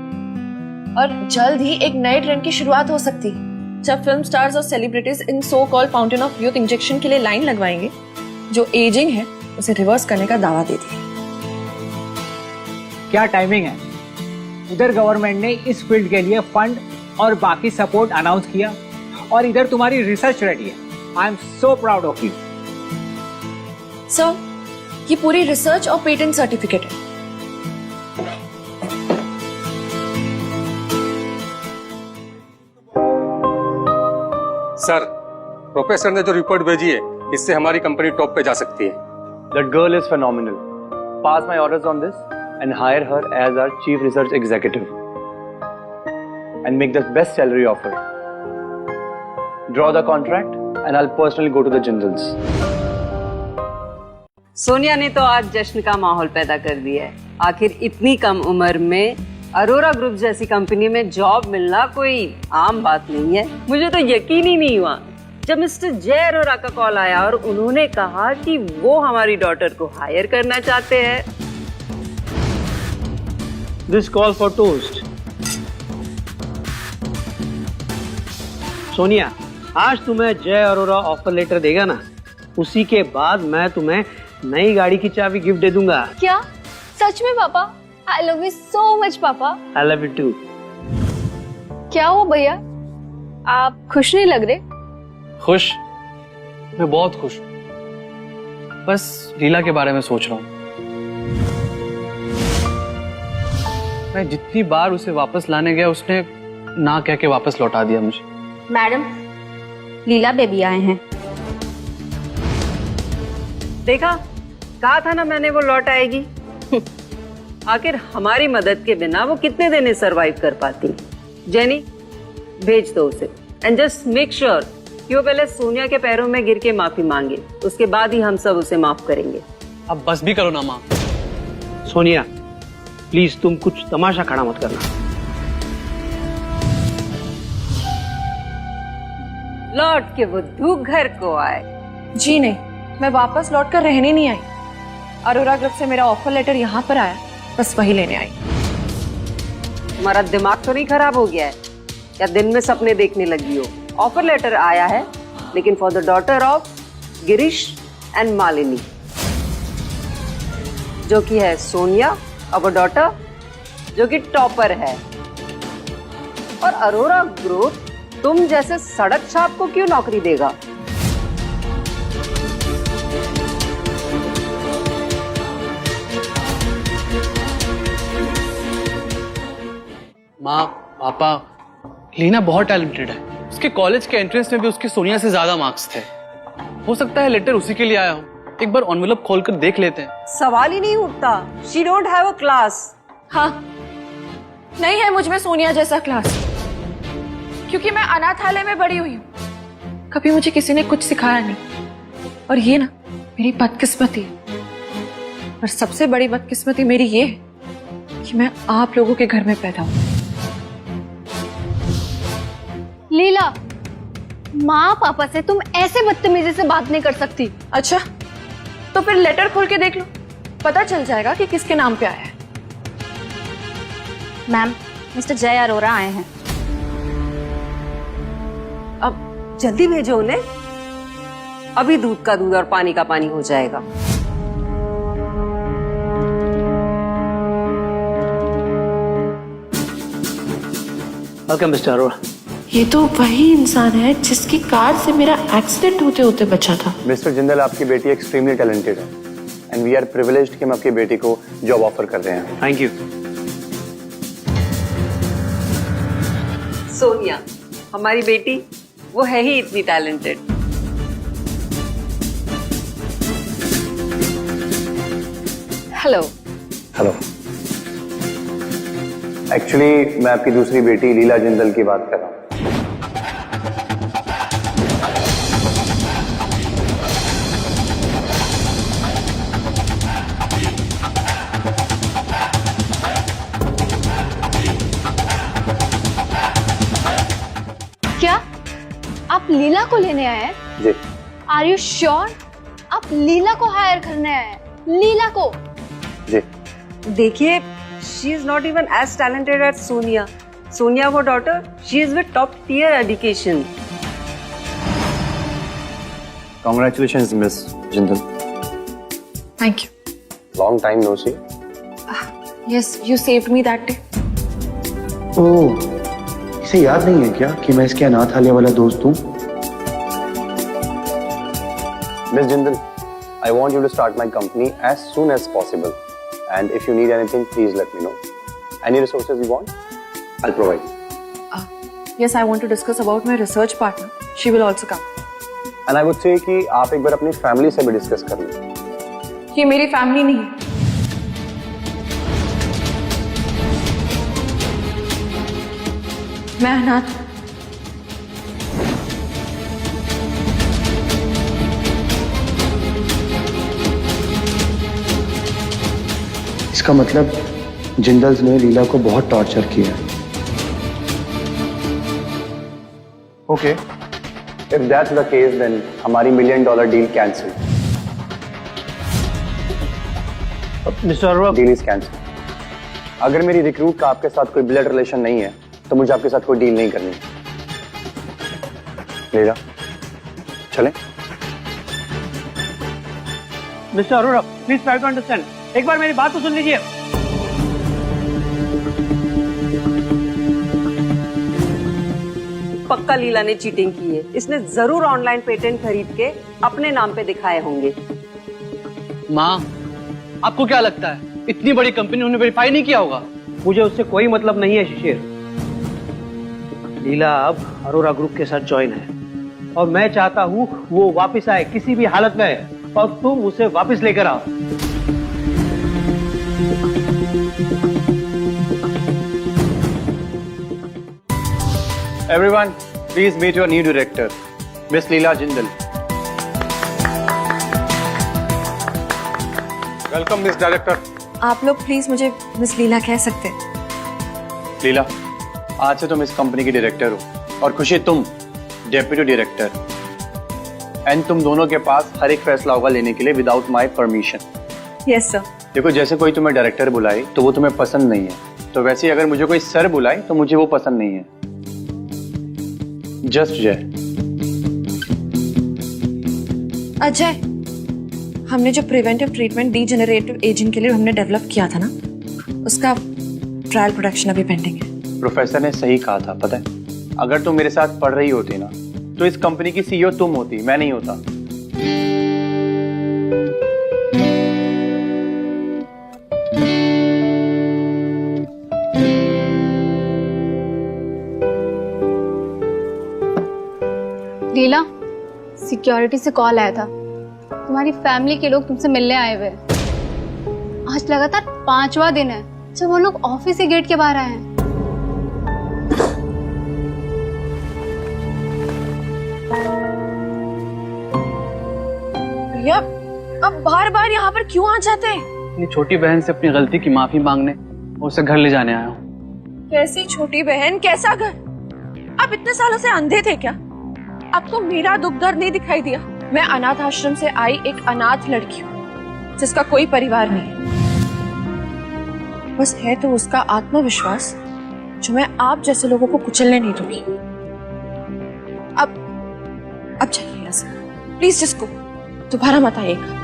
और जल्द ही एक नए ट्रेंड की शुरुआत हो सकती है, जब फिल्म स्टार्स और celebrities in so called fountain of youth injection के लिए लाइन लगवाएंगे, जो एजिंग है उसे रिवर्स करने का दावा देती है। क्या टाइमिंग है। उधर गवर्नमेंट ने इस फील्ड के लिए फंड और बाकी सपोर्ट अनाउंस किया और इधर तुम्हारी रिसर्च रेडी है। I am so proud of you. Sir, ये पूरी रिसर्च और पेटेंट सर्टिफिकेट है। सर, प्रोफेसर ने जो रिपोर्ट भेजी है, इससे हमारी कंपनी टॉप पे जा सकती है। That girl is phenomenal. Pass my orders on this and hire her as our chief research executive. And make the best salary offer. Draw the contract and I'll personally go to the generals. Sonia ने तो आज जश्न का माहौल पैदा कर दिया है। आखिर इतनी कम उम्र में अरोरा ग्रुप जैसी कंपनी में जॉब मिलना कोई आम बात नहीं है। मुझे तो यकीन ही नहीं हुआ जब मिस्टर जय अरोरा का कॉल आया और उन्होंने कहा कि वो हमारी डॉटर को हायर करना चाहते हैं। This call for toast. Sonia, आज तुम्हें जय अरोरा ऑफर लेटर देगा ना, उसी के बाद मैं तुम्हें नई गाड़ी की चाबी गिफ्ट दे दूंगा। क्या सच में पापा? आई लव यू सो मच पापा। I love you too. क्या हुआ भैया, आप खुश नहीं लग रहे? खुश? मैं बहुत खुश हूँ। बस लीला के बारे में सोच रहा हूँ। मैं जितनी बार उसे वापस लाने गया, उसने ना कह के वापस लौटा दिया मुझे। मैडम, लीला बेबी आए हैं। देखा, कहा था ना मैंने वो लौट आएगी। आखिर हमारी मदद के बिना वो कितने दिन सरवाइव कर पाती। जेनी, भेज दो उसे एंड जस्ट मेक श्योर कि वो पहले सोनिया के पैरों में गिर के माफी मांगे, उसके बाद ही हम सब उसे माफ करेंगे। अब बस भी करो ना माँ। सोनिया, प्लीज तुम कुछ तमाशा खड़ा मत करना। लौट के बुद्धू घर को आए। जी नहीं, मैं वापस लौटकर रहने नहीं आई। अरोरा ग्रुप से मेरा ऑफर लेटर यहाँ पर आया, बस वही लेने आई। तुम्हारा दिमाग तो नहीं खराब हो गया है या दिन में सपने देखने लगी हो? ऑफर लेटर आया है, लेकिन for the daughter of Girish and Malini, जो कि है सोनिया, और डॉटर जो कि टॉपर है। और अरोरा ग्रुप तुम जैसे सड़क छाप को क्यों नौकरी देगा? माँ, पापा, लीना बहुत टैलेंटेड है। उसके कॉलेज के एंट्रेंस में भी उसके सोनिया से ज्यादा मार्क्स थे। हो सकता है लेटर उसी के लिए आया हो। एक बार एनवेलप खोलकर देख लेते हैं। सवाल ही नहीं उठता। She don't have a class. हाँ, नहीं है मुझ में सोनिया जैसा क्लास, क्योंकि मैं अनाथालय में बड़ी हुई हूँ। कभी मुझे किसी ने कुछ सिखाया नहीं, और ये ना मेरी बदकिस्मती है। और सबसे बड़ी बदकिस्मती मेरी ये है कि मैं आप लोगों के घर में पैदा हूँ। लीला, माँ पापा से तुम ऐसे बदतमीजी से बात नहीं कर सकती। अच्छा, तो फिर लेटर खोल के देख लो, पता चल जाएगा कि किसके नाम पे आया है। मैम, मिस्टर जय अरोरा आए हैं। अब जल्दी भेजो उन्हें, अभी दूध का दूध और पानी का पानी हो जाएगा। Welcome mister Arora. ये तो वही इंसान है जिसकी कार से मेरा एक्सीडेंट होते होते बचा था। मिस्टर जिंदल, आपकी बेटी एक्सट्रीमली टैलेंटेड है एंड वी आर प्रिविलेज्ड कि हम आपकी बेटी को जॉब ऑफर कर रहे हैं। Thank you. सोनिया, हमारी बेटी, वो है ही इतनी टैलेंटेड। हेलो। हेलो। एक्चुअली मैं आपकी दूसरी बेटी लीला जिंदल की बात कर रहा हूँ। क्या आप लीला को लेने आए हैं? जी। Are you sure? आप लीला को हायर करने आए हैं, लीला को। जी देखिए, she is not even as talented as Sonia. Sonia वो daughter, she is with top tier education. Congratulations, Miss Jindal. Thank you. Long time no see. Yes, you saved me that day. ओह, इसे याद नहीं है क्या कि मैं इसके अनाथालय वाला दोस्त हूँ? Miss Jindal, I want you to start my company as soon as possible. And if you need anything, please let me know. Any resources you want, I'll provide you. Yes, I want to discuss about my research partner. She will also come. And I would say कि आप एक बार अपनी family से भी discuss कर लें। ये मेरी फैमिली नहीं है। मैं अनाथ। इसका मतलब जिंदल्स ने लीला को बहुत टॉर्चर किया। Okay, if that's the case then हमारी $1 million deal cancel. Mister Arora, deal is cancel. अगर मेरी रिक्रूट का आपके साथ कोई ब्लड रिलेशन नहीं है तो मुझे आपके साथ कोई डील नहीं करनी। लीला, चलें? Mister Arora, please try to understand. एक बार मेरी बात तो सुन लीजिए। पक्का लीला ने चीटिंग की है। इसने जरूर ऑनलाइन पेटेंट खरीद के अपने नाम पे दिखाए होंगे। माँ, आपको क्या लगता है इतनी बड़ी कंपनी उन्होंने वेरीफाई नहीं किया होगा? मुझे उससे कोई मतलब नहीं है शिशिर। लीला अब अरोड़ा ग्रुप के साथ ज्वाइन है और मैं चाहता हूँ वो वापस आए किसी भी हालत में, और तुम उसे वापस लेकर आओ। Everyone, please meet your new director, Miss Leela Jindal. Welcome miss director. आप लोग प्लीज मुझे मिस लीला कह सकते हैं। लीला, आज से तुम इस कंपनी की डायरेक्टर हो और खुशी तुम डेप्यूटी डायरेक्टर। एंड तुम दोनों के पास हर एक फैसला होगा लेने के लिए without my permission. Yes sir. देखो, जैसे कोई तुम्हें डायरेक्टर बुलाए तो वो तुम्हें पसंद नहीं है, तो वैसे ही अगर मुझे कोई सर बुलाए तो मुझे वो पसंद नहीं है। जस्ट जय। अजय, हमने जो प्रिवेंटिव ट्रीटमेंट डीजेनरेटिव एजिंग के लिए हमने डेवलप किया था ना, उसका ट्रायल प्रोडक्शन अभी पेंडिंग है। प्रोफेसर ने सही कहा था, पता है, अगर तुम मेरे साथ पढ़ रही होती ना तो इस कंपनी की सीईओ तुम होती, मैं नहीं होता। लीला, सिक्योरिटी से कॉल आया था, तुम्हारी फैमिली के लोग तुमसे मिलने आए हुए हैं। आज लगातार 5वां दिन है जब वो लोग ऑफिस के गेट के बाहर आए हैं। भैया, अब बार बार यहाँ पर क्यों आ जाते हैं? अपनी छोटी बहन से अपनी गलती की माफी मांगने और उसे घर ले जाने आया हूँ। कैसी छोटी बहन, कैसा घर? आप इतने सालों से अंधे थे क्या? आपको मेरा दुख दर्द नहीं दिखाई दिया? मैं अनाथ आश्रम से आई एक अनाथ लड़की हूँ जिसका कोई परिवार नहीं है। बस है तो उसका आत्मविश्वास जो मैं आप जैसे लोगों को कुचलने नहीं दूंगी। अब चलिए यहाँ से, प्लीज। जिसको दोबारा मत आइएगा।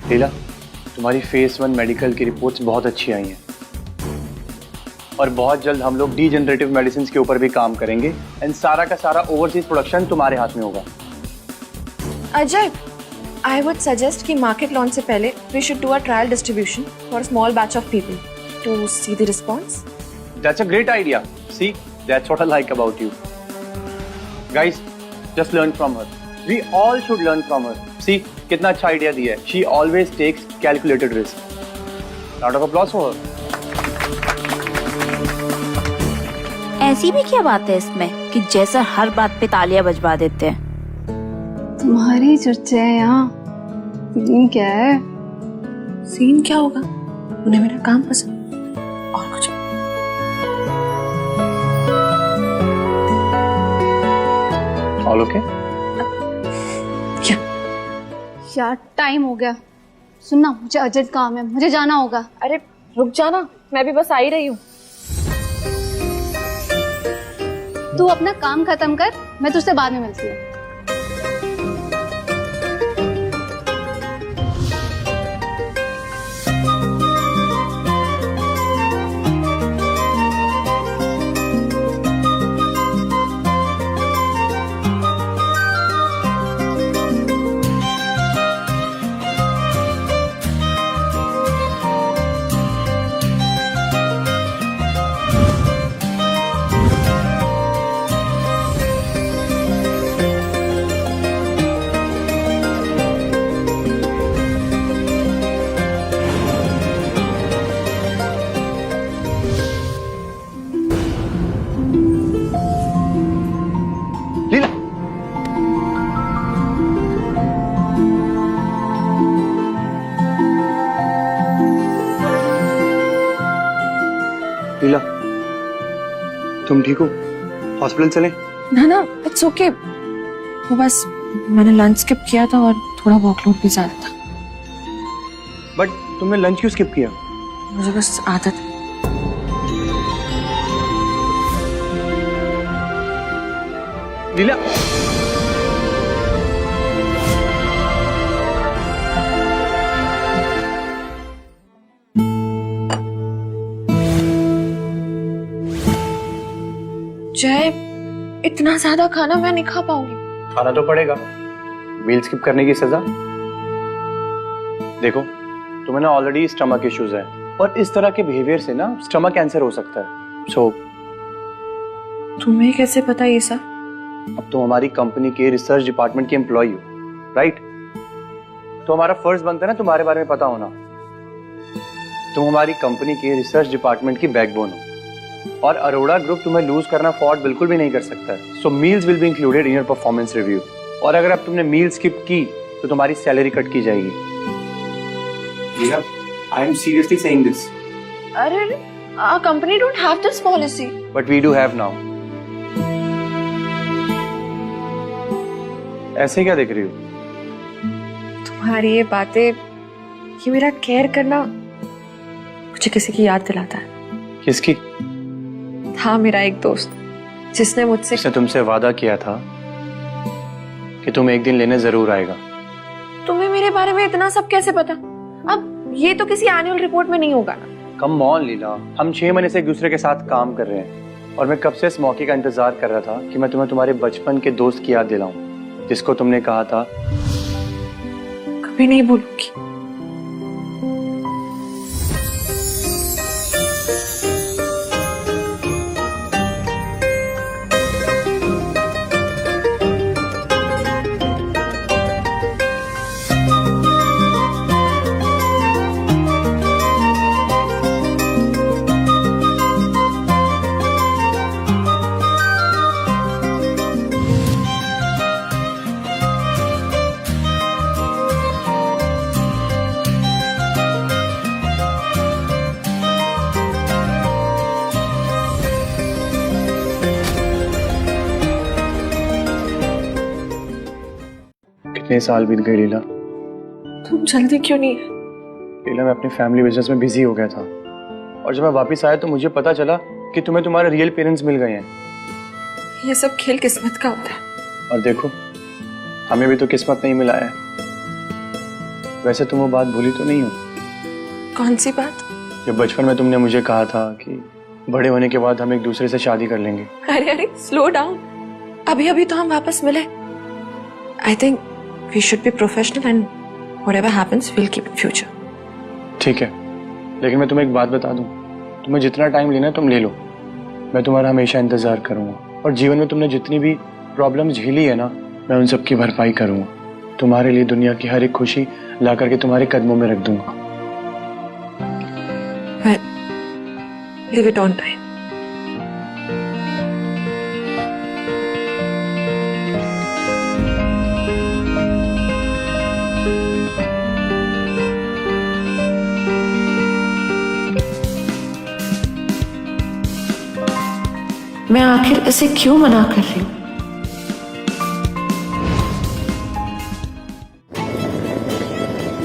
लीला, तुम्हारी फेज 1 मेडिकल की रिपोर्ट्स बहुत अच्छी आई हैं और बहुत जल्द हम लोग डीजेनरेटिव मेडिसिन के ऊपर भी काम करेंगे एंड सारा का सारा ओवरसीज प्रोडक्शन तुम्हारे हाथ में होगा। अजय, I would suggest कि मार्केट लॉन्च से पहले we should do a trial distribution for a small batch of people to see the response. That's a great idea. See, that's what I like about you. Guys, just learn from her. We all should learn from her. See, कितना अच्छा idea दिया है. She always takes calculated risk. Round of applause for her. ऐसी भी क्या बात है इसमें कि जैसा हर बात पे तालियां बजवा देते हैं? तुम्हारी चर्चा है यहाँ। सीन क्या है? सीन क्या होगा? उन्हें मेरा काम पसंद और कुछ। All okay? यार टाइम हो गया। सुनना, मुझे अर्जेंट काम है, मुझे जाना होगा। अरे रुक जाना, मैं भी बस आ ही रही हूँ। तू अपना काम खत्म कर, मैं तुझसे बाद में मिलती हूँ। लीला, लीला, तुम ठीक हो? हॉस्पिटल चले? ना इट्स ओके। वो बस मैंने लंच स्किप किया था और थोड़ा वर्कलोड भी ज्यादा था। बट तुमने लंच क्यों स्किप किया? मुझे बस आदत है। लीला, जय, इतना ज्यादा खाना मैं नहीं खा पाऊंगी। खाना तो पड़ेगा, मील स्किप करने की सजा। देखो, तुम्हें ना ऑलरेडी स्टमक इश्यूज है और इस तरह के बिहेवियर से ना स्टमक कैंसर हो सकता है। सो तुम्हें कैसे पता ये सब? अब तुम हमारी कंपनी के रिसर्च डिपार्टमेंट के एम्प्लॉय हो, राइट? तो हमारा फर्ज बनता है ना तुम्हारे बारे में पता होना। तुम हमारी कंपनी के रिसर्च डिपार्टमेंट की बैकबोन हो और अरोड़ा ग्रुप तुम्हें लूज करना अफोर्ड बिल्कुल भी नहीं कर सकता है। So meals will be included in your performance review. और अगर अब तुमने मील स्किप की तो तुम्हारी सैलरी कट की जाएगी। I am seriously saying this. अरे our company don't have this policy. But we do have now. ऐसे क्या देख रही हो? तुम्हारी ये बातें, ये मेरा केयर करना मुझे किसी की याद दिलाता है। किसकी? था मेरा एक दोस्त जिसने मुझसे उसने तुमसे वादा किया था कि तुम एक दिन लेने जरूर आएगा। तुम्हें मेरे बारे में इतना सब कैसे पता? अब ये तो किसी एनुअल रिपोर्ट में नहीं होगा ना। कम ऑन लीला, हम 6 महीने से एक दूसरे के साथ काम कर रहे हैं और मैं कब से इस मौके का इंतजार कर रहा था कि मैं तुम्हें तुम्हारे बचपन के दोस्त की याद दिलाऊं, जिसको तुमने कहा था कभी नहीं भूलूंगी। कितने साल बीत गए लीला? तुम जल्दी क्यों नहीं है? लीला, मैं अपने फैमिली बिजनेस में बिजी हो गया था और जब मैं वापस आया तो मुझे पता चला कि तुम्हें तुम्हारे रियल पेरेंट्स मिल गए हैं। ये सब खेल किस्मत का होता है। और देखो, हमें भी तो किस्मत नहीं मिला है। वैसे तुम वो बात भूली तो नहीं हो? कौन सी बात? जब बचपन में तुमने मुझे कहा था कि बड़े होने के बाद हम एक दूसरे से शादी कर लेंगे। अरे स्लो डाउन, अभी अभी तो हम वापस मिले। I think we should be professional and whatever happens we will keep in future. ठीक है, लेकिन मैं तुम्हें एक बात बता दूं, तुम्हें जितना टाइम लेना है तुम ले लो, मैं तुम्हारा हमेशा इंतजार करूंगा और जीवन में तुमने जितनी भी प्रॉब्लम्स झेली है ना, मैं उन सब की भरपाई करूंगा। तुम्हारे लिए दुनिया की हर एक खुशी ला करके तुम्हारे कदमों में रख दूंगा। Leave it on time. मैं आखिर इसे क्यों मना कर रही हूँ?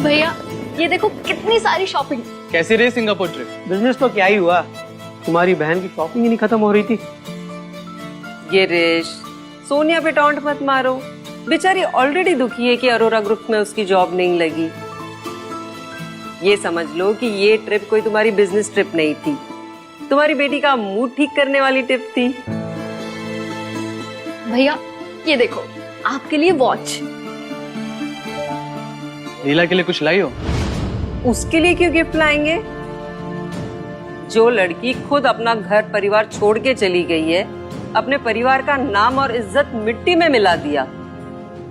भैया ये देखो कितनी सारी शॉपिंग। कैसी रही सिंगापुर ट्रिप? बिजनेस तो क्या ही हुआ, तुम्हारी बहन की शॉपिंग ही नहीं खत्म हो रही थी। गिरीश, सोनिया पे टॉन्ट मत मारो। बेचारी ऑलरेडी दुखी है कि अरोरा ग्रुप में उसकी जॉब नहीं लगी। ये समझ लो कि ये ट्रिप कोई तुम्हारी बिजनेस ट्रिप नहीं थी, तुम्हारी बेटी का मूड ठीक करने वाली ट्रिप थी। भैया ये देखो आपके लिए वॉच। लीला के लिए कुछ लाई हो? उसके लिए क्यों गिफ्ट लाएंगे? जो लड़की खुद अपना घर परिवार छोड़ के चली गई है, अपने परिवार का नाम और इज्जत मिट्टी में मिला दिया,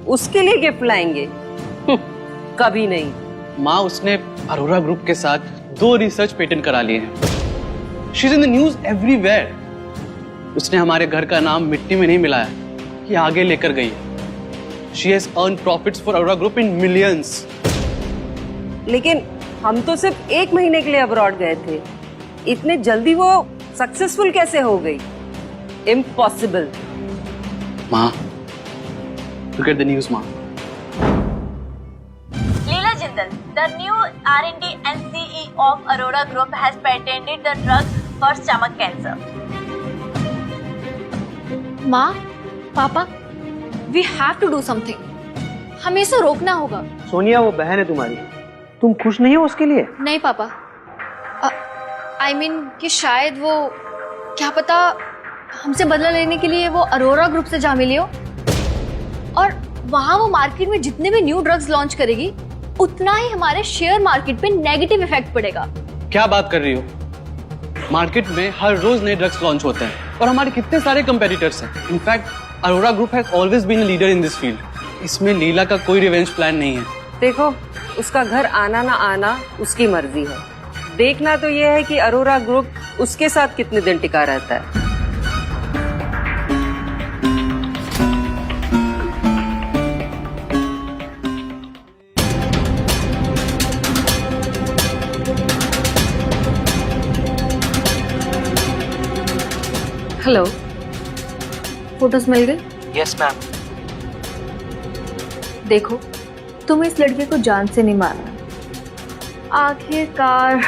उसके लिए गिफ्ट लाएंगे? कभी नहीं। माँ, उसने अरोरा ग्रुप के साथ 2 रिसर्च पेटेंट करा लिए हैं। She is in the news everywhere. उसने हमारे घर का नाम मिट्टी में नहीं मिलाया, ये आगे लेकर गई। She has earn profits for Arora group in millions. लेकिन हम तो सिर्फ 1 महीने के लिए अब्रॉड गए थे, इतने जल्दी वो सक्सेसफुल कैसे हो गई? इम्पॉसिबल। माँ, look at the news, माँ। Leela Jindal, the new R&D and CEO of Aurora Group has patented the drug for stomach cancer. माँ, पापा, we have to do something. हमें इसे रोकना होगा। सोनिया वो बहन है तुम्हारी, तुम खुश नहीं हो उसके लिए? नहीं पापा, I mean कि शायद वो, क्या पता हमसे बदला लेने के लिए वो अरोरा ग्रुप से जा मिली हो, और वहां वो मार्केट में जितने भी न्यू ड्रग्स लॉन्च करेगी उतना ही हमारे शेयर मार्केट पे नेगेटिव इफेक्ट पड़ेगा। क्या बात कर रही हो? मार्केट में हर रोज नए ड्रग्स लॉन्च होते हैं और हमारे कितने सारे कंपेटिटर्स हैं। In fact Arora group has always been a leader in this field. इसमें लीला का कोई रिवेंज प्लान नहीं है। देखो, उसका घर आना ना आना उसकी मर्जी है। देखना तो यह है कि अरोरा ग्रुप उसके साथ कितने दिन टिका रहता है। हेलो, फोटोज मिल गए? Yes ma'am. देखो, तुम इस लड़के को जान से नहीं मारना। आखिरकार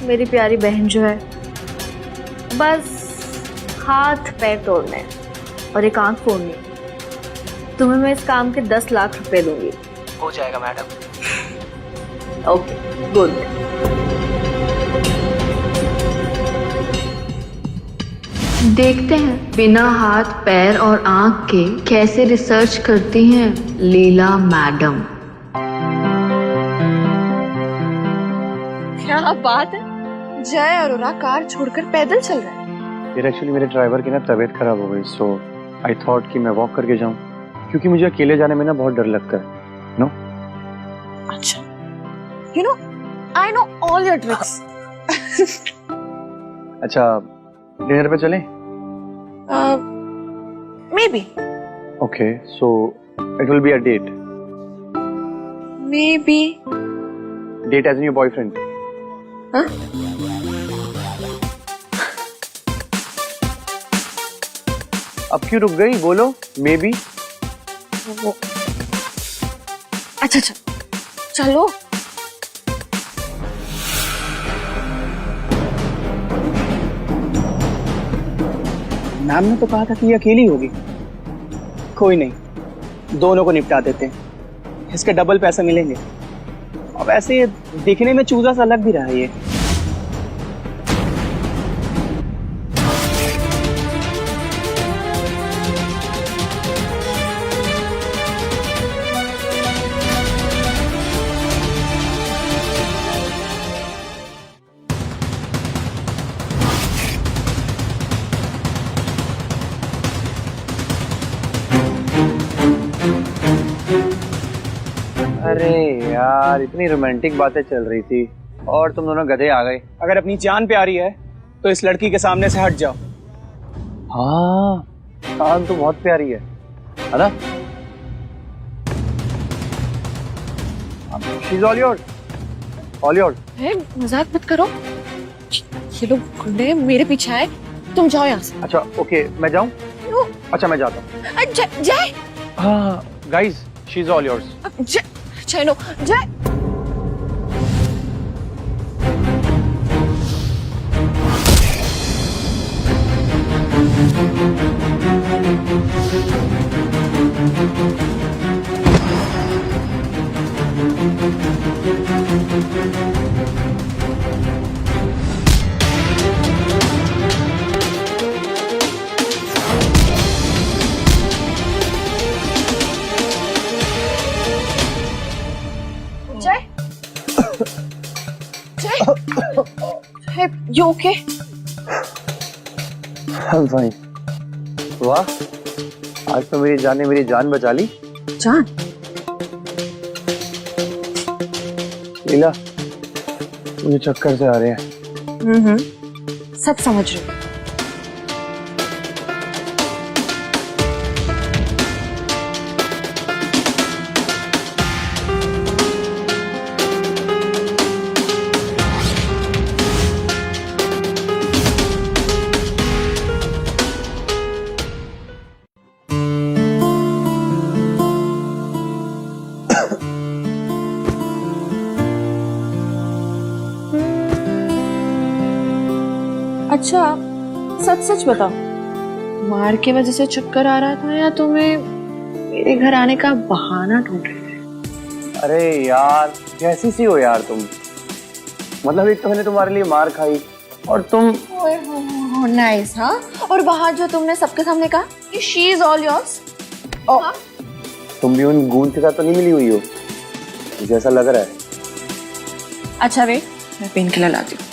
मेरी प्यारी बहन जो है, बस हाथ पैर तोड़ने और एक आंख फोड़नी। तुम्हें मैं इस काम के 10 लाख रुपए दूंगी। हो जाएगा मैडम। Okay, good. देखते हैं बिना हाथ पैर और आंख के कैसे रिसर्च करती हैं लीला मैडम। क्या बात है, जय अरोरा कार छोड़कर पैदल चल रहा है। फिर एक्चुअली मेरे ड्राइवर की ना तबीयत खराब हो गई, सो आई थॉट कि मैं वॉक करके जाऊं, क्योंकि मुझे अकेले जाने में ना बहुत डर लगता है। नो? अच्छा, you know I know all your tricks. अच्छा, डिनर पे चलें? Maybe. Okay, so it will be a date. Maybe. Date as in your boyfriend. Huh? अब क्यों रुक गई? बोलो, maybe. अच्छा, चलो। मैम ने तो कहा था कि ये अकेली होगी। कोई नहीं, दोनों को निपटा देते हैं, इसके डबल पैसे मिलेंगे। अब ऐसे दिखने में चूजा सा लग भी रहा है ये। अरे यार, इतनी रोमांटिक बातें चल रही थी और तुम दोनों गधे आ गए। अगर अपनी जान प्यारी है तो इस लड़की के सामने से हट जाओ। हाँ, जान तो बहुत प्यारी है ना? She's all yours. All yours. मजाक मत करो, ये लोग गुंडे मेरे पीछे आए, तुम जाओ यहाँ से। अच्छा, ओके, मैं जाऊँ? अच्छा, मैं जाता हूँ। जय। हाँ, guys, she's all yours. जय, जय। You okay? I'm fine. वाह, आज तो मेरी जान ने मेरी जान बचा ली। जान? लीला, मुझे चक्कर से आ रहे हैं। सब समझ रही हूँ। अच्छा, सच सच बताओ, मार के वजह से चक्कर आ रहा था या तुम्हें मेरे घर आने का बहाना ढूंढ रहे थे? अरे यार, कैसी सी हो यार तुम। मतलब एक तो मैंने तुम्हारे लिए मार खाई और तुम नाइस। हाँ, और वहां जो तुमने सबके सामने कहा कि शी इज ऑल योर्स। तुम भी उन गूंज के साथ तो नहीं मिली हुई हो जैसा लग रहा है। अच्छा वेट, मैं पेन किलर लाती हूँ।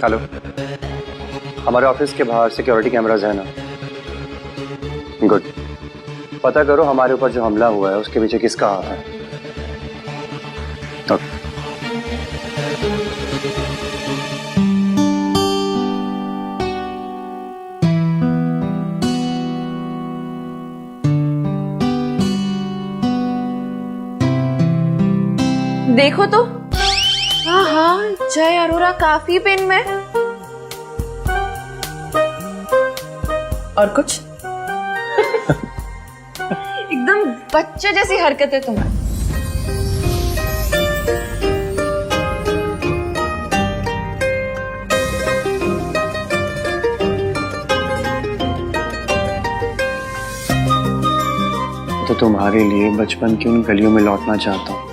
हेलो, हमारे ऑफिस के बाहर सिक्योरिटी कैमरास है ना? गुड। पता करो हमारे ऊपर जो हमला हुआ है उसके पीछे किसका हाथ है। ओके। देखो तो, हाँ हाँ, जय अरोरा काफी पेन में। और कुछ? एकदम बच्चे जैसी हरकतें तुम्हारी। तो तुम्हारे लिए बचपन की उन गलियों में लौटना चाहता हूँ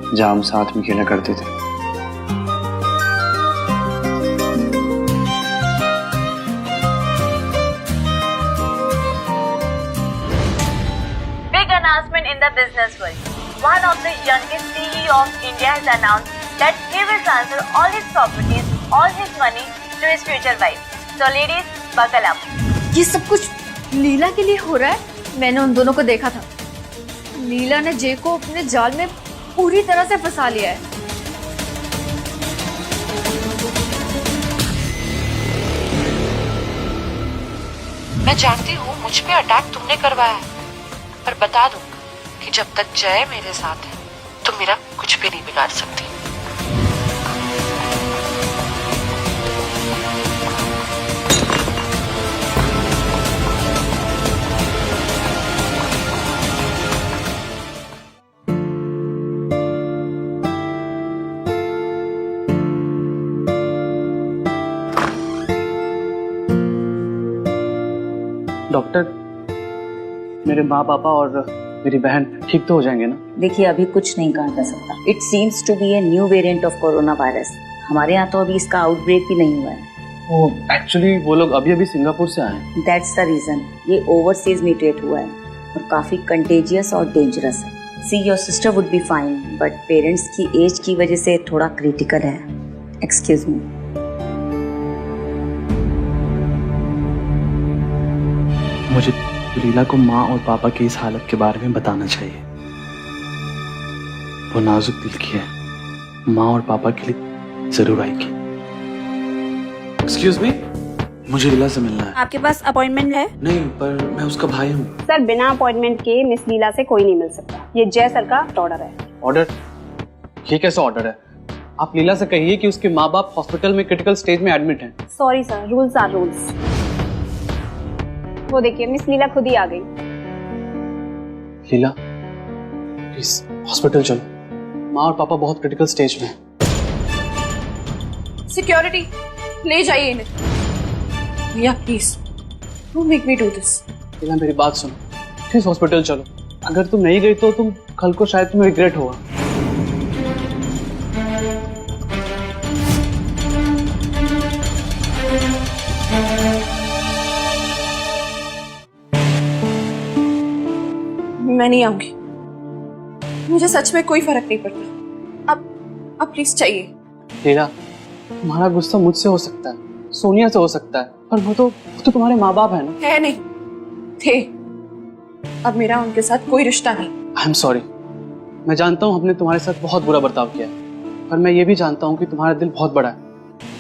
जहाँ हम साथ में खेला करते थे। Big announcement in the business world. One of the youngest CEO of India has announced that he will transfer all his properties, all his money to his future wife. So ladies, buckle up. ये सब कुछ लीला के लिए हो रहा है। मैंने उन दोनों को देखा था। लीला ने जय को अपने जाल में पूरी तरह से फंसा लिया है। मैं जानती हूँ मुझ पे अटैक तुमने करवाया है, पर बता दूं कि जब तक जय मेरे साथ है तुम मेरा कुछ भी नहीं बिगाड़ सकती। डॉक्टर, मेरे माँ पापा और मेरी बहन ठीक तो हो जाएंगे ना? देखिए, अभी कुछ नहीं कहा जा सकता। It seems to be a new variant of corona virus. हमारे यहाँ तो अभी इसका आउटब्रेक भी नहीं हुआ है। वो एक्चुअली वो लोग अभी सिंगापुर से आए हैं। That's the reason. ये ओवरसीज म्यूटेट हुआ है और काफी कंटेजियस और डेंजरस है। See your sister would be fine, but parents की एज की वजह से थोड़ा क्रिटिकल है। Excuse me. मुझे लीला को माँ और पापा की इस हालत के बारे में बताना चाहिए। वो नाजुक दिल की है, माँ और पापा के लिए जरूर आएगी। एक्सक्यूज मी, मुझे लीला से मिलना है। आपके पास अपॉइंटमेंट है? नहीं, पर मैं उसका भाई हूँ। सर, बिना अपॉइंटमेंट के मिस लीला से कोई नहीं मिल सकता। ये जय सर का ऑर्डर है। ऑर्डर? ये कैसा ऑर्डर है? आप लीला से कहिए कि उसके माँ बाप हॉस्पिटल में क्रिटिकल स्टेज में एडमिट हैं। Sorry sir, rules are rules. वो देखिए, मिस लीला खुद ही आ गई। लीला, प्लीज हॉस्पिटल चलो। माँ और पापा बहुत क्रिटिकल स्टेज में हैं। सिक्योरिटी, ले जाइए इन्हें। भैया please, don't make me do this. Leela, मेरी बात सुनो, प्लीज हॉस्पिटल चलो। अगर तुम नहीं गई तो तुम कल को शायद तुम्हें रिग्रेट होगा। मैं नहीं आऊंगी। मुझे सच में कोई फर्क नहीं पड़ता। अब प्लीज चाहिए। लीला, तुम्हारा गुस्सा मुझसे हो सकता है, सोनिया से हो सकता है, पर वो तो तुम्हारे माँ बाप है ना। है नहीं, थे। अब मेरा उनके साथ कोई रिश्ता नहीं। I am sorry. मैं जानता हूँ हमने तुम्हारे साथ बहुत बुरा बर्ताव किया है, पर मैं ये भी जानता हूँ कि तुम्हारा दिल बहुत बड़ा है।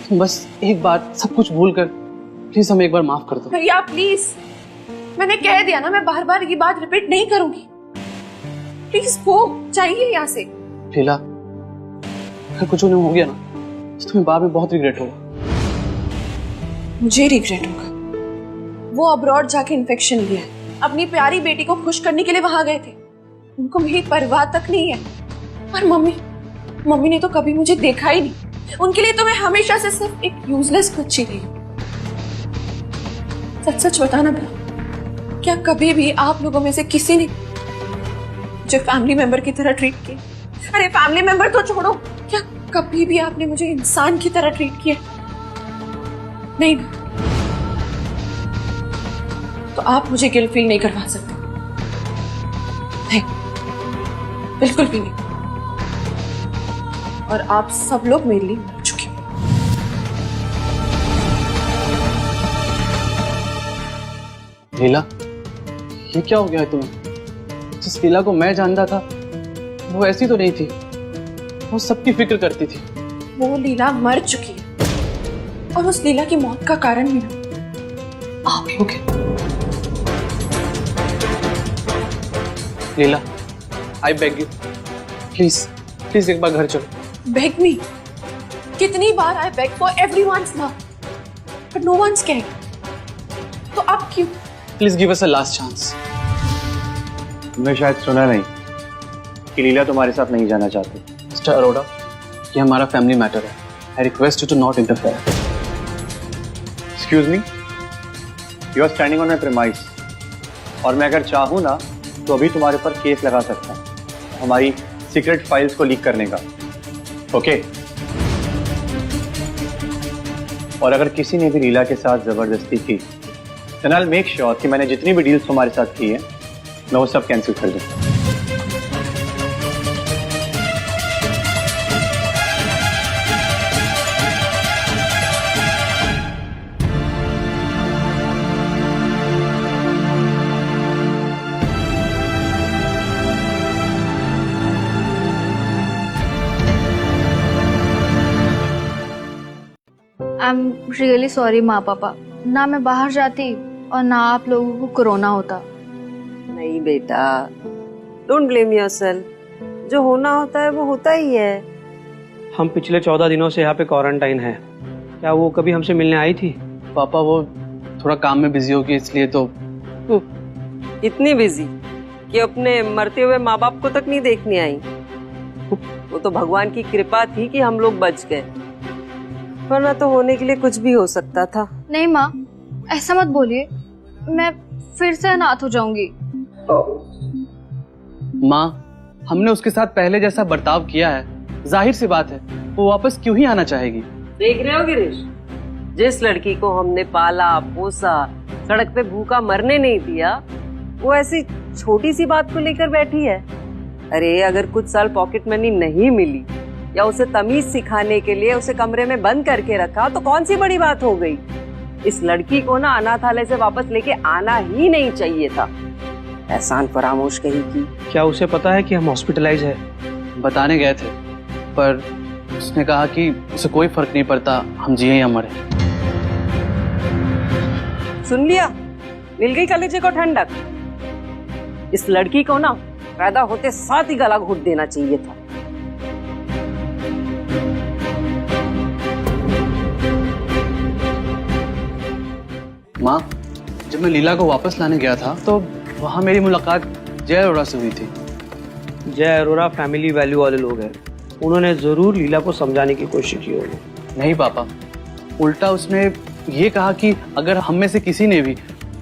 तुम बस एक बार सब कुछ भूल कर प्लीज हमें एक बार माफ कर दो। भैया प्लीज, मैंने कह दिया ना, मैं बार बार ये बात रिपीट नहीं करूंगी। प्लीज वो चाहिए यहाँ से। लीला, अगर कुछ उन्हें हो गया ना तो तुम्हें बाद में बहुत रिग्रेट होगा। मुझे रिग्रेट होगा। वो अब्रॉड जाके इन्फेक्शन लिया है, अपनी प्यारी बेटी को खुश करने के लिए वहां गए थे। उनको मेरी परवाह तक नहीं है। और मम्मी ने तो कभी मुझे देखा ही नहीं। उनके लिए तो मैं हमेशा से सिर्फ एक यूजलेस बच्ची रही। सच सच बताना बेटा, क्या कभी भी आप लोगों में से किसी ने जो फैमिली मेंबर की तरह ट्रीट किया? अरे फैमिली मेंबर तो छोड़ो, क्या कभी भी आपने मुझे इंसान की तरह ट्रीट किया? नहीं ना? तो आप मुझे गिल्ट फील नहीं करवा सकते। नहीं, बिल्कुल भी नहीं। और आप सब लोग मेरे लिए मर चुके हो। लीला, ये क्या हो गया है तुम्हें? जिस लीला को मैं जानता था वो ऐसी तो नहीं थी। वो सबकी फिक्र करती थी। वो लीला मर चुकी है और उस लीला की मौत का कारण भी ना आप ही होगे। Leela, I beg you, please एक बार घर चलो। Beg me? कितनी बार I beg for everyone's love, but no one's care. तो आप क्यों? Please give us a last chance. तुमने शायद सुना नहीं कि लीला तुम्हारे साथ नहीं जाना चाहती। मिस्टर अरोड़ा, ये हमारा फैमिली मैटर है। I request you to not interfere. Excuse me, you are standing on my premise, और मैं अगर चाहूँ ना तो अभी तुम्हारे ऊपर केस लगा सकता हूँ हमारी सीक्रेट फाइल्स को लीक करने का। ओके? और अगर किसी ने भी लीला के साथ जबरदस्ती की, then I'll make sure कि मैंने जितनी भी डील्स तुम्हारे साथ की है मैं वो सब कैंसिल कर दूँ। आई एम रियली सॉरी माँ पापा, ना मैं बाहर जाती और ना आप लोगों को कोरोना होता। नहीं बेटा, डोंट ब्लेम योरसेल्फ। जो होना होता है वो होता ही है। हम पिछले 14 दिनों से यहाँ पे क्वारंटाइन है। क्या वो कभी हमसे मिलने आई थी? पापा वो थोड़ा काम में बिजी होगी, इसलिए तो। इतनी बिजी कि अपने मरते हुए माँ बाप को तक नहीं देखने आई। वो तो भगवान की कृपा थी कि हम लोग बच गए, वरना तो होने के लिए कुछ भी हो सकता था। नहीं माँ, ऐसा मत बोलिए, मैं फिर से अनाथ हो जाऊंगी। माँ, हमने उसके साथ पहले जैसा बर्ताव किया है, जाहिर सी बात है वो वापस क्यों ही आना चाहेगी। देख रहे हो गिरीश, जिस लड़की को हमने पाला पोसा, सड़क पे भूखा मरने नहीं दिया, वो ऐसी छोटी सी बात को लेकर बैठी है। अरे अगर कुछ साल पॉकेट मनी नहीं मिली या उसे तमीज सिखाने के लिए उसे कमरे में बंद करके रखा तो कौन सी बड़ी बात हो गई। इस लड़की को ना अनाथालय से वापस लेके आना ही नहीं चाहिए था। एहसान फरामोश कही की। क्या उसे पता है कि हम हॉस्पिटलाइज है? बताने गए थे, पर उसने कहा कि उसे कोई फर्क नहीं पड़ता हम जिए या मरे। सुन लिया, मिल गई कलेजे को ठंडक। इस लड़की को ना पैदा होते साथ ही गला घोट देना चाहिए था। माँ, जब मैं लीला को वापस लाने गया था तो वहाँ मेरी मुलाकात जय अरोड़ा से हुई थी। जय अरोड़ा फैमिली वैल्यू वाले लोग हैं। उन्होंने जरूर लीला को समझाने की कोशिश की होगी। नहीं पापा, उल्टा उसने ये कहा कि अगर हम में से किसी ने भी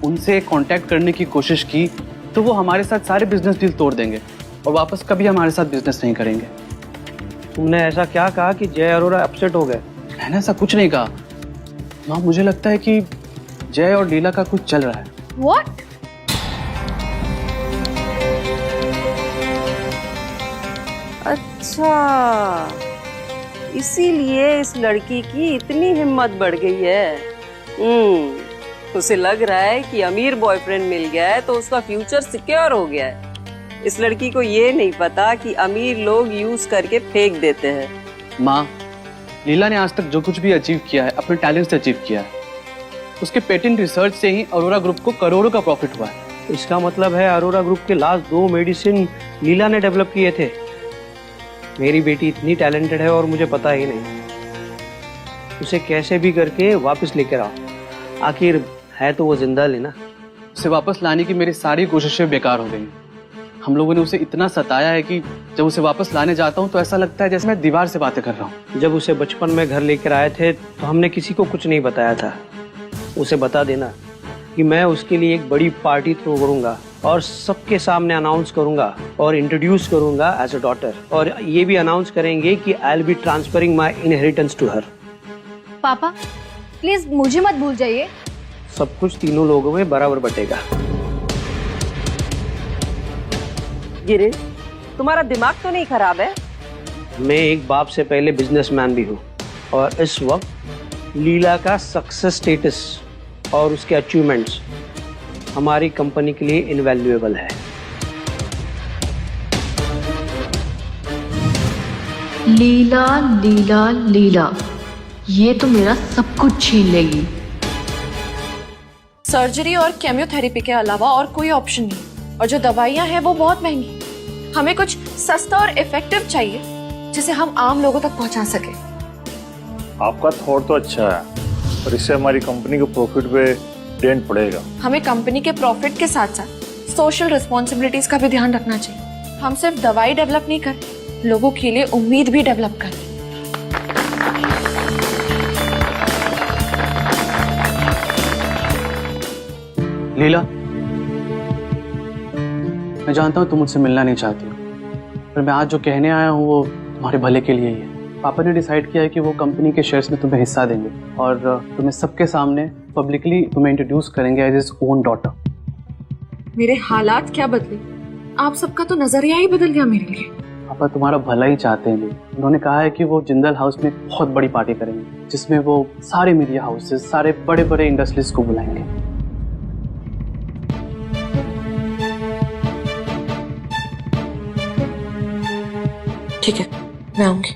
उनसे कांटेक्ट करने की कोशिश की तो वो हमारे साथ सारे बिजनेस डील तोड़ देंगे और वापस कभी हमारे साथ बिजनेस नहीं करेंगे। तुमने ऐसा क्या कहा कि जय अरोड़ा अपसेट हो गए? मैंने ऐसा कुछ नहीं कहा माँ, मुझे लगता है कि जय और लीला का कुछ चल रहा है। What? अच्छा, इसीलिए इस लड़की की इतनी हिम्मत बढ़ गई है। उसे लग रहा है कि अमीर बॉयफ्रेंड मिल गया है तो उसका फ्यूचर सिक्योर हो गया है। इस लड़की को ये नहीं पता कि अमीर लोग यूज करके फेंक देते हैं। माँ, लीला ने आज तक जो कुछ भी अचीव किया है अपने टैलेंट से अचीव किया है। उसके पेटेंट रिसर्च से ही अरोरा ग्रुप को करोड़ों का प्रॉफिट हुआ है। इसका मतलब है अरोरा ग्रुप के लास्ट 2 मेडिसिन लीला ने डेवलप किए थे। मेरी बेटी इतनी टैलेंटेड है और मुझे पता ही नहीं। उसे कैसे भी करके वापस लेकर आओ, आखिर है तो वो जिंदा लेना। उसे वापस लाने की मेरी सारी कोशिशें बेकार हो गई। हम लोगों ने उसे इतना सताया है कि जब उसे वापस लाने जाता हूँ तो ऐसा लगता है जैसे मैं दीवार से बातें कर रहा हूँ। जब उसे बचपन में घर लेकर आए थे तो हमने किसी को कुछ नहीं बताया था। उसे बता देना कि मैं उसके लिए एक बड़ी पार्टी थ्रो करूंगा और सबके सामने अनाउंस करूंगा और इंट्रोड्यूस करूंगा एज अ डॉटर, और ये भी अनाउंस करेंगे कि I will be transferring my inheritance to her. पापा प्लीज मुझे मत भूल जाइए। सब कुछ तीनों लोगों में बराबर बटेगा। गिरीश, तुम्हारा दिमाग तो नहीं खराब है? मैं एक बाप से पहले बिजनेसमैन भी हूँ और इस वक्त लीला का सक्सेस स्टेटस और उसके अचीवमेंट्स हमारी कंपनी के लिए इनवैल्यूएबल है। लीला लीला लीला, ये तो मेरा सब कुछ छीन लेगी। सर्जरी और केमियोथेरेपी के अलावा और कोई ऑप्शन नहीं, और जो दवाइयाँ हैं वो बहुत महंगी। हमें कुछ सस्ता और इफेक्टिव चाहिए जिसे हम आम लोगों तक पहुंचा सके। आपका थॉट तो अच्छा है, और इससे हमारी कंपनी को प्रॉफिट पे डेंट पड़ेगा। हमें कंपनी के प्रॉफिट के साथ साथ सोशल रिस्पॉन्सिबिलिटीज का भी ध्यान रखना चाहिए। हम सिर्फ दवाई डेवलप नहीं कर, लोगों के लिए उम्मीद भी डेवलप करें। लीला, मैं जानता हूँ तुम मुझसे मिलना नहीं चाहती हो, पर मैं आज जो कहने आया हूँ वो तुम्हारे भले के लिए ही है। पापा ने डिसाइड किया है कि वो कंपनी के शेयर्स में तुम्हें हिस्सा देंगे और तुम्हें सबके सामने पब्लिकली तुम्हें इंट्रोड्यूस करेंगे एज हिज ओन डॉटर। मेरे हालात क्या बदले, आप सबका तो नजरिया ही बदल गया मेरे लिए। पापा तुम्हारा भला ही चाहते हैं। उन्होंने कहा है कि वो जिंदल हाउस में एक बहुत बड़ी पार्टी करेंगे जिसमें वो सारे मीडिया हाउसेस, सारे बड़े बड़े इंडस्ट्रीज को बुलाएंगे। ठीक है, मैं आऊंगी।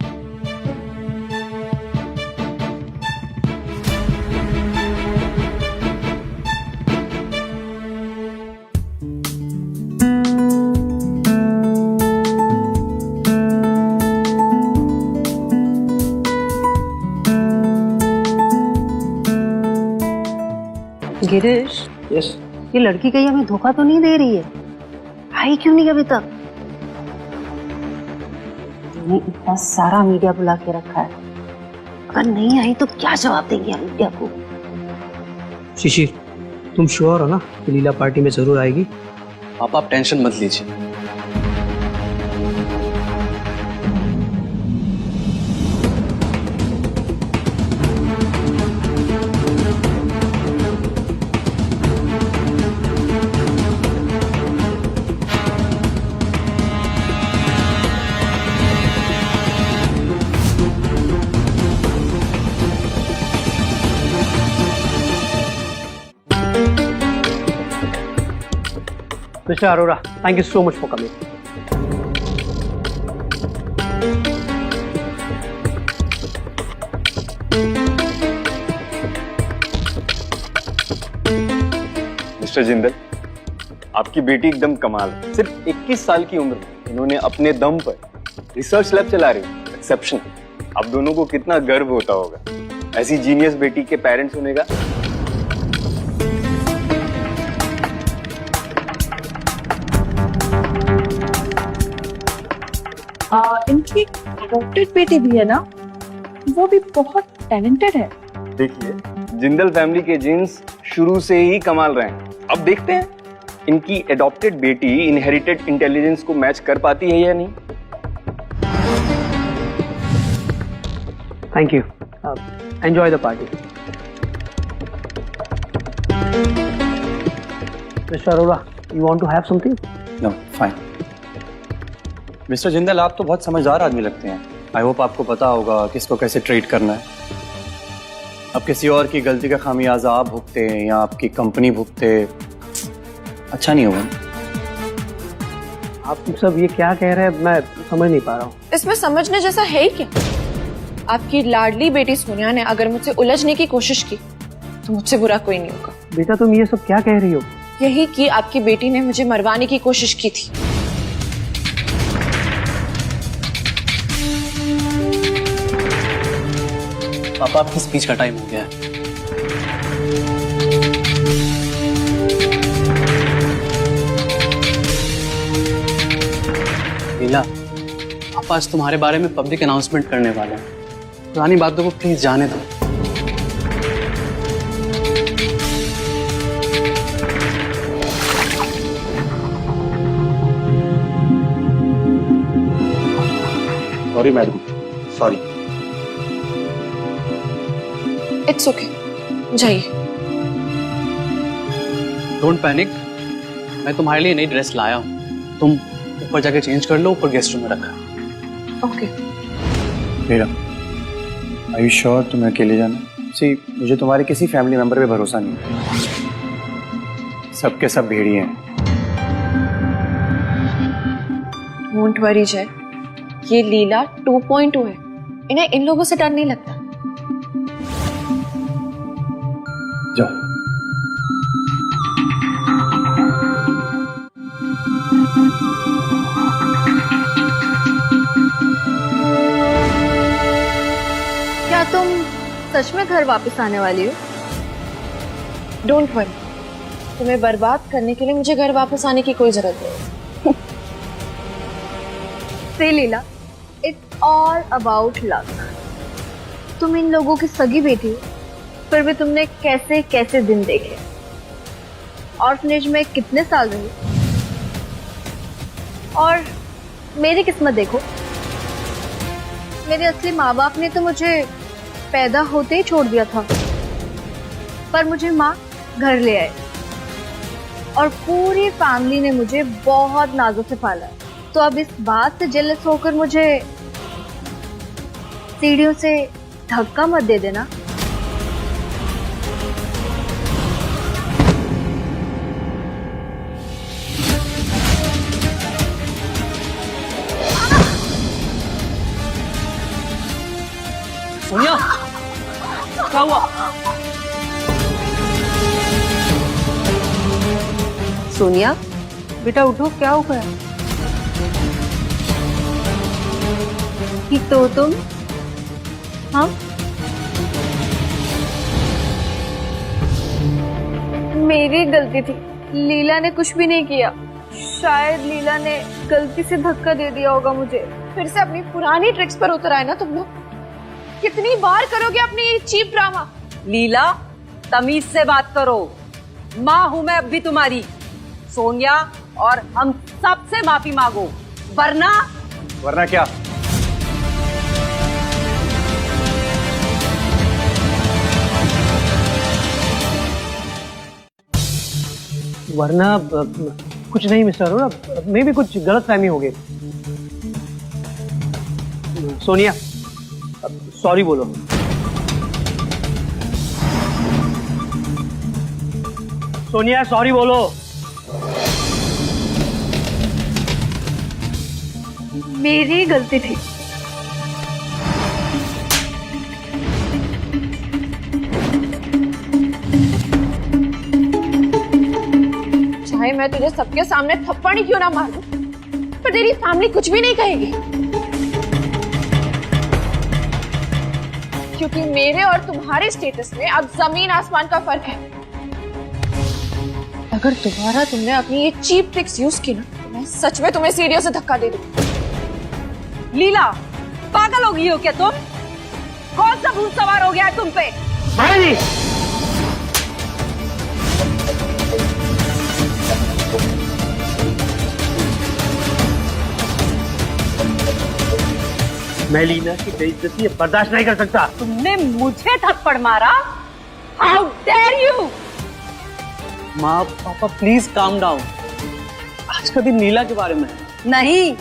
गिरीश, यस। ये लड़की कहीं हमें धोखा तो नहीं दे रही है? आई क्यों नहीं अभी तक? तुमने इतना सारा मीडिया बुला के रखा है, अगर नहीं आई तो क्या जवाब देंगे हम मीडिया को? शिशिर, तुम श्योर हो ना कि लीला पार्टी में जरूर आएगी? पापा आप टेंशन मत लीजिए। Mr. Arora, thank you so much for coming. Mister Jindal, आपकी बेटी एकदम कमाल है। सिर्फ 21 साल की उम्र में इन्होंने अपने दम पर रिसर्च लैब चला रही है। एक्सेप्शन। आप दोनों को कितना गर्व होता होगा ऐसी जीनियस बेटी के पेरेंट्स होने का। इनकी एडॉप्टेड बेटी भी है ना, वो भी बहुत टैलेंटेड है। देखिए, जिंदल फैमिली के जीन्स शुरू से ही कमाल रहे हैं। अब देखते हैं इनकी एडॉप्टेड बेटी इनहेरिटेड इंटेलिजेंस को मैच कर पाती है या नहीं। Thank you. Enjoy the party. Mr. Arora, you want to have something? No, fine. Mister Jindal, आप तो बहुत समझदार आदमी लगते हैं। आई होप आपको पता होगा किसको कैसे ट्रीट करना है। अब किसी और की गलती का खामियाजा आप भुगते या आपकी कंपनी भुगते, अच्छा नहीं होगा। आप सब ये क्या कह रहे हैं, मैं समझ नहीं पा रहा हूँ। इसमें समझने जैसा है ही क्या? आपकी लाडली बेटी सोनिया ने अगर मुझसे उलझने की कोशिश की तो मुझसे बुरा कोई नहीं होगा। बेटा तुम ये सब क्या कह रही हो? यही कि आपकी बेटी ने मुझे मरवाने की कोशिश की थी। पापा, आपकी स्पीच का टाइम हो गया है। लीला, पापा आज तुम्हारे बारे में पब्लिक अनाउंसमेंट करने वाले हैं। पुरानी बातों को प्लीज जाने दो। Sorry madam, sorry. It's okay, जाइए। डोंट पैनिक, मैं तुम्हारे लिए नई ड्रेस लाया हूँ। तुम ऊपर जाके चेंज कर लो, ऊपर गेस्ट रूम में रखा। Okay. Leela, are you sure तुम्हें अकेले जाना? सी, मुझे तुम्हारे किसी फैमिली मेंबर पे भरोसा नहीं। सबके सब भेड़िए हैं। डोंट वरी जय, ये लीला 2.2 है। इन्हें इन लोगों से डर नहीं लगता। जाओ। क्या तुम सच में घर वापस आने वाली हो? डोंट वरी, तुम्हें बर्बाद करने के लिए मुझे घर वापस आने की कोई जरूरत नहीं। See Leela, it's all about luck. तुम इन लोगों की सगी बेटी हो, फिर भी तुमने कैसे कैसे दिन देखे। ऑर्फनेज में कितने साल रही, और मेरी किस्मत देखो। मेरे असली माँ बाप ने तो मुझे पैदा होते ही छोड़ दिया था, पर मुझे माँ घर ले आए और पूरी फैमिली ने मुझे बहुत नाजों से पाला। तो अब इस बात से जेलस होकर मुझे सीढ़ियों से धक्का मत दे देना। सोनिया, क्या हुआ? सोनिया, बेटा उठो, क्या हो गया? तो तुम? हाँ, मेरी गलती थी। लीला ने कुछ भी नहीं किया। शायद लीला ने गलती से धक्का दे दिया होगा मुझे। फिर से अपनी पुरानी ट्रिक्स पर उतर आए ना तुम लोग। कितनी बार करोगे अपनी ये चीप ड्रामा? लीला, तमीज से बात करो। माँ हूं मैं अब भी तुम्हारी। सोनिया, और हम सबसे माफी मांगो, वरना क्या? वरना कुछ नहीं मिस्टर अरोड़ा, मे भी कुछ गलत फहमी हो गई। सोनिया, सॉरी बोलो। सोनिया, सॉरी बोलो। मेरी गलती थी। चाहे मैं तुझे सबके सामने थप्पड़ ही क्यों ना मार दूं, पर तेरी फैमिली कुछ भी नहीं कहेगी, क्योंकि मेरे और तुम्हारे स्टेटस में अब जमीन आसमान का फर्क है। अगर दोबारा तुमने अपनी ये चीप ट्रिक्स यूज की ना, तो मैं सच में तुम्हें सीढ़ियों से धक्का दे दूं। लीला, पागल हो गई हो क्या तुम? कौन सा भूत सवार हो गया है तुम पे? मैं लीना की बेइज्जती बर्दाश्त नहीं कर सकता। तुमने मुझे थप्पड़ मारा? How dare you! माँ, पापा प्लीज काम डाउन। आज का दिन लीला के बारे में है। नहीं,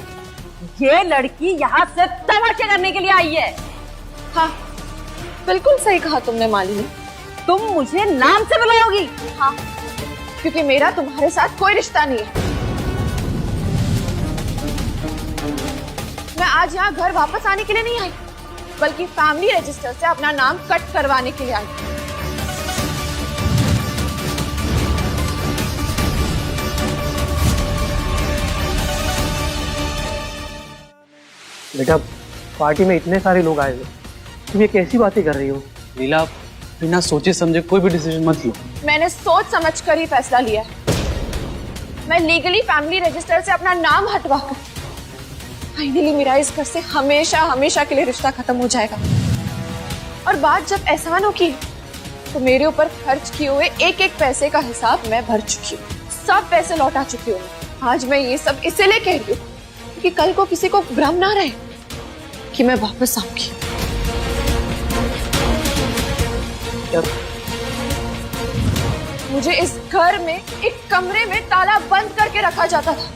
ये लड़की यहाँ से तमाशे करने के लिए आई है। हाँ, बिल्कुल सही कहा तुमने मालिनी। तुम मुझे नाम से बुलाओगी? हाँ, क्योंकि मेरा तुम्हारे साथ कोई रिश्ता नहीं है। मैं आज यहाँ घर वापस आने के लिए नहीं आई, बल्कि फैमिली रजिस्टर से अपना नाम कट करवाने के लिए आई। बेटा, पार्टी में इतने सारे लोग आए हुए, तुम ये कैसी बातें कर रही हो? लीला, बिना सोचे समझे कोई भी डिसीजन मत लो। मैंने सोच समझ कर ही फैसला लिया है। मैं लीगली फैमिली रजिस्टर से अपना नाम हटवाकर फाइनली मेरा इस घर से हमेशा हमेशा के लिए रिश्ता खत्म हो जाएगा। और बात जब एहसानों की तो मेरे ऊपर खर्च किए हुए एक एक पैसे का हिसाब मैं भर चुकी हूँ। सब पैसे लौटा चुकी हूँ। आज मैं ये सब इसीलिए कह रही हूँ कि कल को किसी को भ्रम ना रहे कि मैं वापस आऊंगी। मुझे इस घर में एक कमरे में ताला बंद करके रखा जाता था,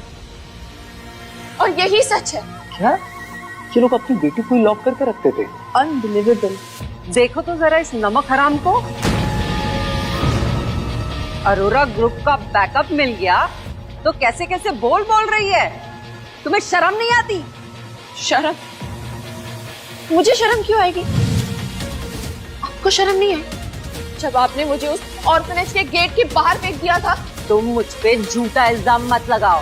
और यही सच है। क्या ये लोग अपनी बेटी को लॉक करके रखते थे? अनबिलीवेबल। देखो तो जरा इस नमक हराम को। अरोरा ग्रुप का बैकअप मिल गया तो कैसे कैसे बोल रही है। तुम्हें शर्म नहीं आती? शर्म? मुझे शर्म क्यों आएगी? आपको शर्म नहीं आई जब आपने मुझे उस ऑर्फनेज के गेट के बाहर फेंक दिया था? तुम मुझ पे झूठा इल्जाम मत लगाओ।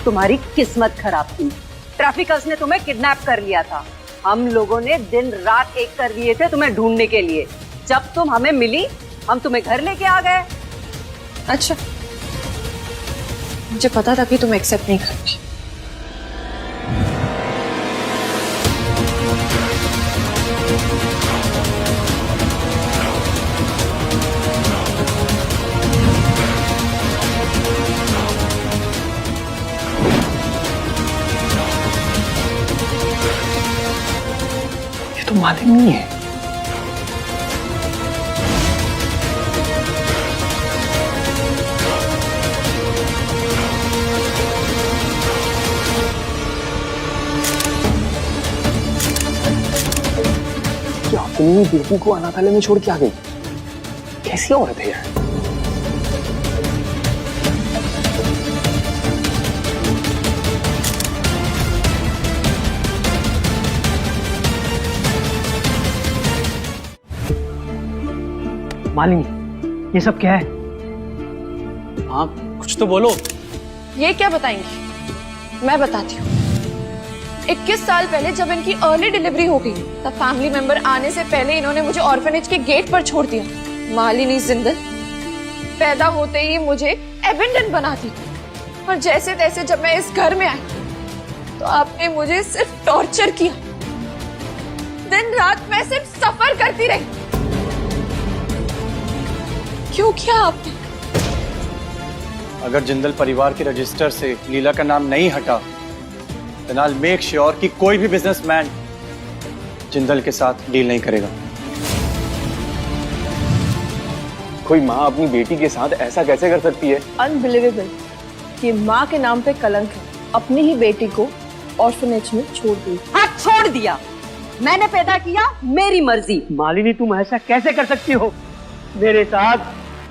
तुम्हारी किस्मत खराब थी। ट्रैफिकर्स ने तुम्हें किडनैप कर लिया था। हम लोगों ने दिन रात एक कर दिए थे तुम्हें ढूंढने के लिए। जब तुम हमें मिली, हम तुम्हें घर लेके आ गए। अच्छा, मुझे पता था कि तुम एक्सेप्ट नहीं करोगी। ये तो मालिनी नहीं है। अपनी बेटी को अनाथालय में छोड़ के आ गई। कैसी औरत है यार? मालिनी, ये सब क्या है? हाँ, कुछ तो बोलो। ये क्या बताएंगी? मैं बताती हूँ। 21 साल पहले जब इनकी अर्ली डिलीवरी हो गई, तब फैमिली मेंबर आने से पहले इन्होंने मुझे ऑर्फनेज के गेट पर छोड़ दिया। मालिनी जिंदल पैदा होते ही मुझे एबेंडन बना दी, और जैसे तैसे जब मैं इस घर में आई तो आपने मुझे सिर्फ टॉर्चर किया। दिन रात मैं सिर्फ सफर करती रही। क्यों किया आपने? अगर जिंदल परिवार के रजिस्टर से लीला का नाम नहीं हटा, then I'll make sure कि कोई भी बिजनेसमैन जिंदल के साथ डील नहीं करेगा। कोई माँ अपनी बेटी के साथ ऐसा कैसे कर सकती है? अनबिलीवेबल। ये माँ के नाम पे कलंक है। अपनी ही बेटी को ऑर्फनेज में छोड़ दी। हाँ, छोड़ दिया। मैंने पैदा किया, मेरी मर्जी। मालिनी, तुम ऐसा कैसे कर सकती हो? मेरे साथ,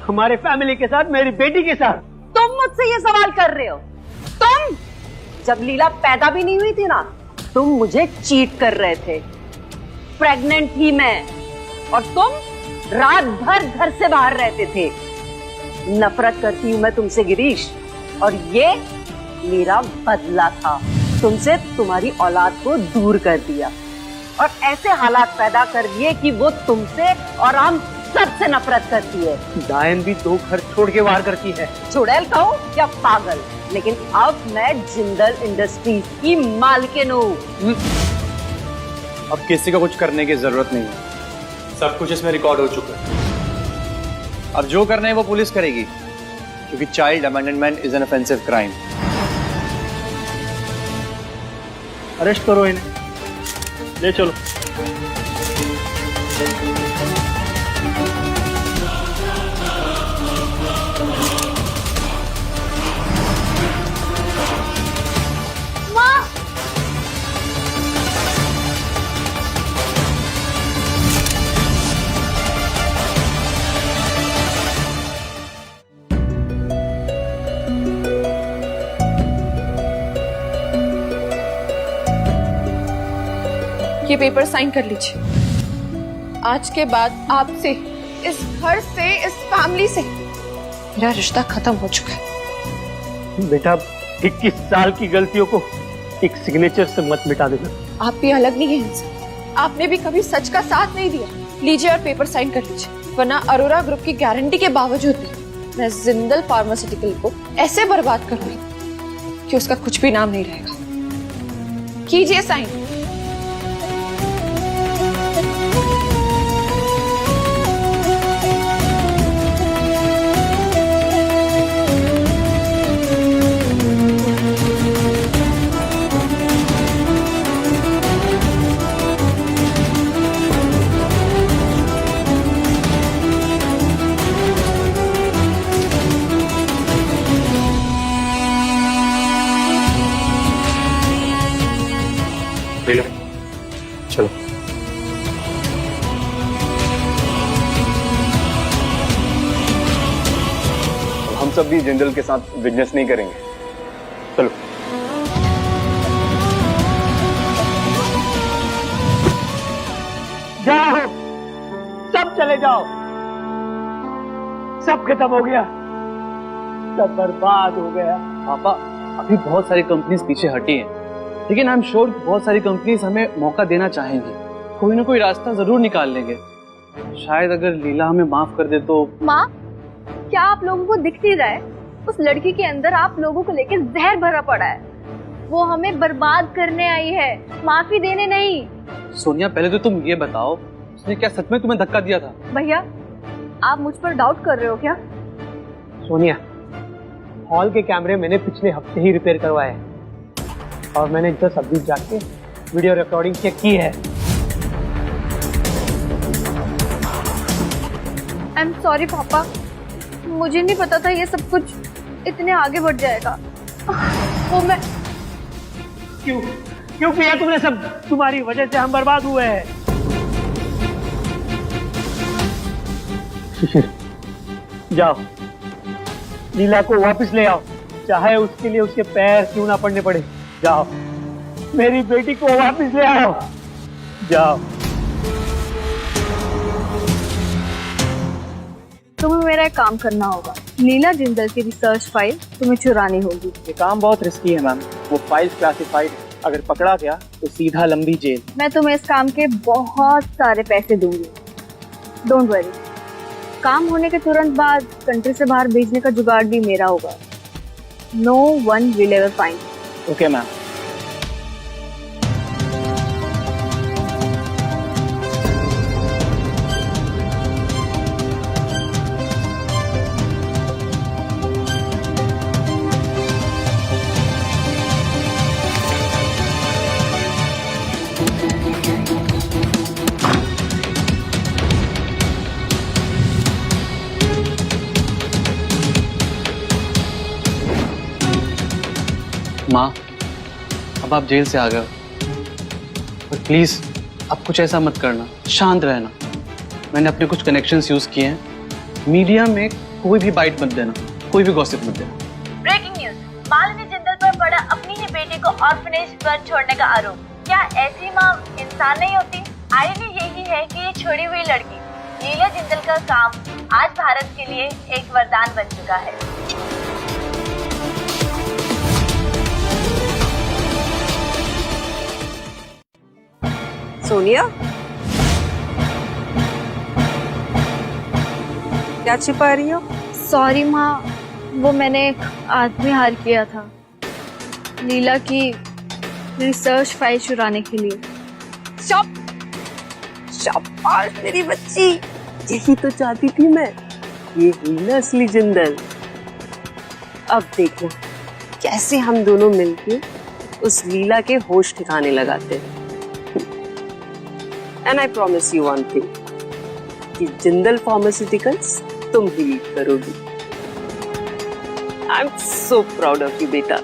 हमारे फैमिली के साथ, मेरी बेटी के साथ। तुम मुझसे ये सवाल कर रहे हो? तुम जब लीला पैदा भी नहीं हुई थी ना, तुम मुझे चीट कर रहे थे। प्रेग्नेंट थी मैं, और तुम रात भर घर से बाहर रहते थे। नफरत करती हूं मैं तुमसे गिरीश, और ये मेरा बदला था। तुमसे तुम्हारी औलाद को दूर कर दिया और ऐसे हालात पैदा कर दिए कि वो तुमसे और हम सबसे नफरत करती है। डायन भी 2 घर छोड़ के वार करती है। चुड़ैल कहूं या पागल, लेकिन अब मैं जिंदल इंडस्ट्रीज की मालकिन हूँ। अब किसी को कुछ करने की जरूरत नहीं है। सब कुछ इसमें रिकॉर्ड हो चुका है। अब जो करना है वो पुलिस करेगी, क्योंकि child abandonment is an offensive crime. Arrest करो इन्हें, ले चलो। ये पेपर साइन कर लीजिए। आज के बाद आपसे, इस घर से, इस फैमिली से मेरा रिश्ता खत्म हो चुका है। बेटा 21 साल की गलतियों को एक सिग्नेचर से मत मिटा देना। आप भी अलग नहीं है इनसे। आपने भी कभी सच का साथ नहीं दिया। लीजिए और पेपर साइन कर लीजिए, वरना अरोरा ग्रुप की गारंटी के बावजूद भी मैं जिंदल फार्मास्यूटिकल को ऐसे बर्बाद करूंगी कि उसका कुछ भी नाम नहीं रहेगा। कीजिए साइन। चलो हम सब भी जिंदल के साथ बिजनेस नहीं करेंगे। चलो जाओ, सब चले जाओ, सब खत्म हो गया, सब बर्बाद हो गया। पापा अभी बहुत सारी कंपनीज पीछे हटी हैं, लेकिन आई एम श्योर बहुत सारी कंपनीज हमें मौका देना चाहेंगी। कोई ना कोई रास्ता जरूर निकाल लेंगे। शायद अगर लीला हमें माफ कर दे तो। माँ, क्या आप लोगों को दिख नहीं रहा है? उस लड़की के अंदर आप लोगों को लेकर जहर भरा पड़ा है। वो हमें बर्बाद करने आई है, माफी देने नहीं। सोनिया पहले तो तुम ये बताओ, उसने क्या सच में तुम्हें धक्का दिया था? भैया, आप मुझ पर डाउट कर रहे हो क्या? सोनिया, हॉल के कैमरे मैंने पिछले हफ्ते ही रिपेयर करवाए हैं और मैंने 10 अभी जाके वीडियो रिकॉर्डिंग चेक की है। आई एम सॉरी पापा, मुझे नहीं पता था ये सब कुछ इतने आगे बढ़ जाएगा। वो मैं क्यों किया तुमने सब? तुम्हारी वजह से हम बर्बाद हुए हैं। शिशिर, जाओ लीला को वापस ले आओ, चाहे उसके लिए उसके पैर क्यों ना पड़ने पड़े। जाओ, मेरी बेटी को वापस ले आओ, जाओ। तुम्हें मेरा एक काम करना होगा। लीला जिंदल की रिसर्च फाइल तुम्हें चुरानी होगी। ये काम बहुत रिस्की है मैम, वो फाइल क्लासिफाइड, अगर पकड़ा गया तो सीधा लंबी जेल। मैं तुम्हें इस काम के बहुत सारे पैसे दूंगी, डोंट वरी। काम होने के तुरंत बाद कंट्री से बाहर भेजने का जुगाड़ भी मेरा होगा। No one will ever find. Okay ma'am. माँ, अब आप जेल से आ गए हो, पर प्लीज अब कुछ ऐसा मत करना, शांत रहना। मैंने अपने कुछ कनेक्शंस यूज किए हैं। मीडिया में कोई भी बाइट मत देना, कोई भी गॉसिप मत देना। ब्रेकिंग न्यूज, मालिनी जिंदल पर पड़ा अपनी ही बेटी को ऑर्फनेज पर छोड़ने का आरोप। क्या ऐसी माँ इंसान नहीं होती? आईने यही है कि ये छोड़ी हुई लड़की लीला जिंदल का काम आज भारत के लिए एक वरदान बन चुका है। सोनिया, क्या छिपा रही हो? सॉरी माँ, वो मैंने एक आदमी हायर किया था लीला की रिसर्च फाइल चुराने के लिए। शाबाश मेरी बच्ची, यही तो चाहती थी मैं। ये हुई ना असली जिंदल। अब देखना कैसे हम दोनों मिलके उस लीला के होश ठिकाने लगाते हैं। And I promise you one thing, कि जिंदल फार्मास्यूटिकल्स तुम ही लीड करोगी। I am so proud of you बेटा।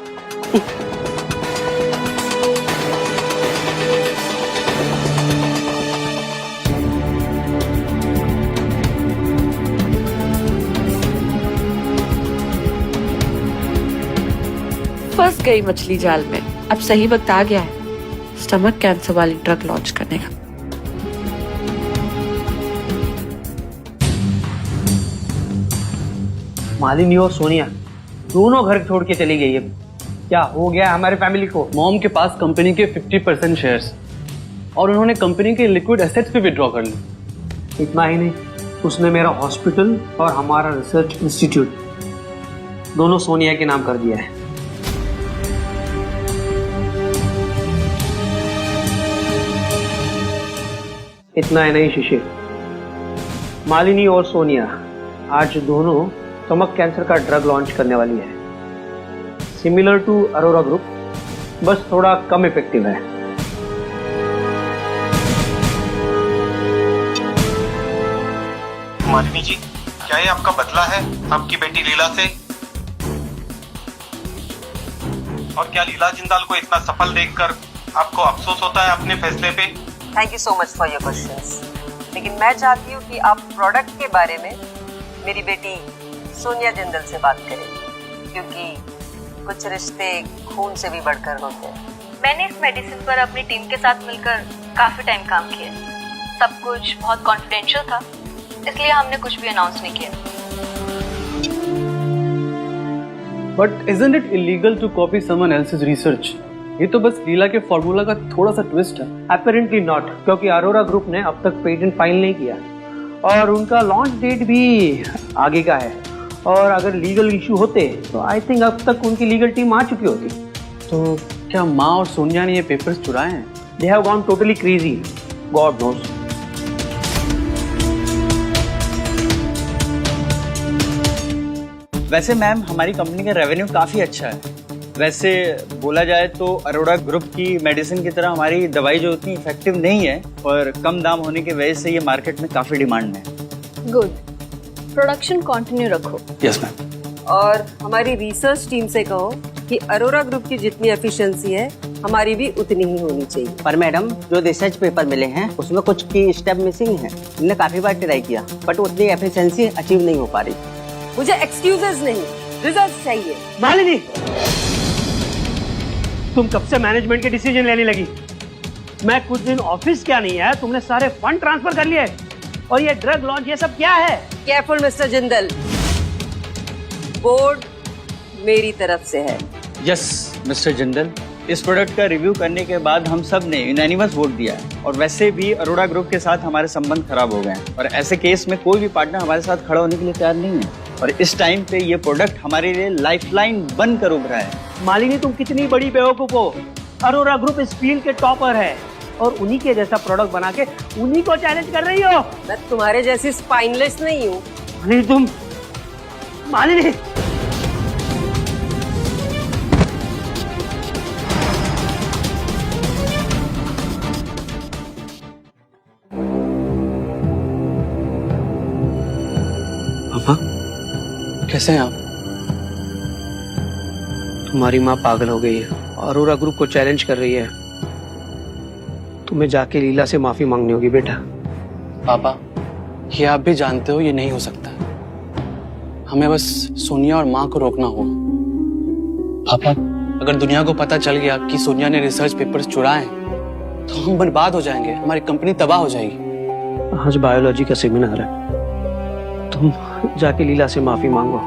फंस गई मछली जाल में। अब सही वक्त आ गया है, स्टमक कैंसर वाली ड्रग लॉन्च करने का। मालिनी और सोनिया दोनों घर छोड़ के चली गई है। क्या हो गया हमारे फैमिली को? मॉम के पास कंपनी के 50% शेयर्स और उन्होंने कंपनी के लिक्विड एसेट्स भी विड्रॉ कर ली। इतना ही नहीं, उसने मेरा हॉस्पिटल और हमारा रिसर्च इंस्टीट्यूट दोनों सोनिया के नाम कर दिया है। इतना ही नहीं शिशिर, मालिनी और सोनिया आज दोनों स्टमक कैंसर का ड्रग लॉन्च करने वाली है, सिमिलर टू अरोरा ग्रुप, बस थोड़ा कम इफेक्टिव है। मालिनी जी, क्या ये आपका बदला है आपकी बेटी लीला से? और क्या लीला जिंदाल को इतना सफल देखकर आपको अफसोस होता है अपने फैसले पे? Thank you so much for your questions, लेकिन मैं चाहती हूँ कि आप प्रोडक्ट के बारे में मेरी बेटी सोनिया जिंदल से बात करें, क्योंकि कुछ रिश्ते खून से भी बढ़कर होते हैं। मैंने इस मेडिसिन पर अपनी टीम के साथ मिलकर काफी टाइम काम किया। सब कुछ बहुत कॉन्फिडेंशियल था, इसलिए हमने कुछ भी अनाउंस नहीं किया। But isn't it illegal to copy someone else's research? ये तो बस लीला के फॉर्मूला का थोड़ा सा ट्विस्ट है। अपेरेंटली नॉट, क्योंकि अरोरा ग्रुप ने अब तक पेटेंट फाइल नहीं किया और उनका लॉन्च डेट भी आगे का है। और अगर लीगल इशू होते तो आई थिंक अब तक उनकी लीगल टीम आ चुकी होती। तो क्या माँ और सोनिया ने ये पेपर्स चुराए हैं? They have gone totally crazy, God knows. वैसे मैम हमारी कंपनी का रेवेन्यू काफ़ी अच्छा है। वैसे बोला जाए तो अरोड़ा ग्रुप की मेडिसिन की तरह हमारी दवाई जो उतनी इफेक्टिव नहीं है और कम दाम होने की वजह से ये मार्केट में काफ़ी डिमांड है। गुड, प्रोडक्शन कंटिन्यू रखो। Yes ma'am. और हमारी रिसर्च टीम से कहो कि अरोरा ग्रुप की जितनी एफिशिएंसी है हमारी भी उतनी ही होनी चाहिए। पर मैडम जो रिसर्च पेपर मिले हैं उसमें कुछ की स्टेप मिसिंग है। हमने काफ़ी बार ट्राई किया बट उतनी एफिशिएंसी अचीव नहीं हो पा रही। मुझे एक्सक्यूजेस नहीं, रिजल्ट चाहिए। मालिनी, तुम कब से मैनेजमेंट के डिसीजन लेने लगी? मैं कुछ दिन ऑफिस क्या नहीं है, तुमने सारे फंड ट्रांसफर कर लिए और ये ड्रग लॉन्च ये सब क्या है? केयरफुल मिस्टर जिंदल, बोर्ड मेरी तरफ से है। यस मिस्टर जिंदल, इस प्रोडक्ट का रिव्यू करने के बाद हम सब ने यूनानिमस वोट दिया है और वैसे भी अरोड़ा ग्रुप के साथ हमारे संबंध खराब हो गए हैं और ऐसे केस में कोई भी पार्टनर हमारे साथ खड़ा होने के लिए तैयार नहीं है और इस टाइम पे ये प्रोडक्ट हमारे लिए लाइफलाइन बनकर उभरा है। मालिनी, तुम कितनी बड़ी बेवकूफ हो। अरोरा ग्रुप इस फील्ड के टॉपर है और उन्हीं के जैसा प्रोडक्ट बना के उन्हीं को चैलेंज कर रही हो। मैं तुम्हारे जैसी स्पाइनलेस नहीं हूँ। मालिनी, पापा कैसे हैं आप? तुम्हारी माँ पागल हो गई है, अरोरा ग्रुप को चैलेंज कर रही है। तुम्हें जाके लीला से माफी मांगनी होगी बेटा। पापा, ये आप भी जानते हो ये नहीं हो सकता। हमें बस सोनिया और माँ को रोकना होगा। पापा, अगर दुनिया को पता चल गया कि सोनिया ने रिसर्च पेपर्स चुराए तो हम बर्बाद हो जाएंगे, हमारी कंपनी तबाह हो जाएगी। आज बायोलॉजी का सेमिनार है, तुम जाके लीला से माफी मांगो,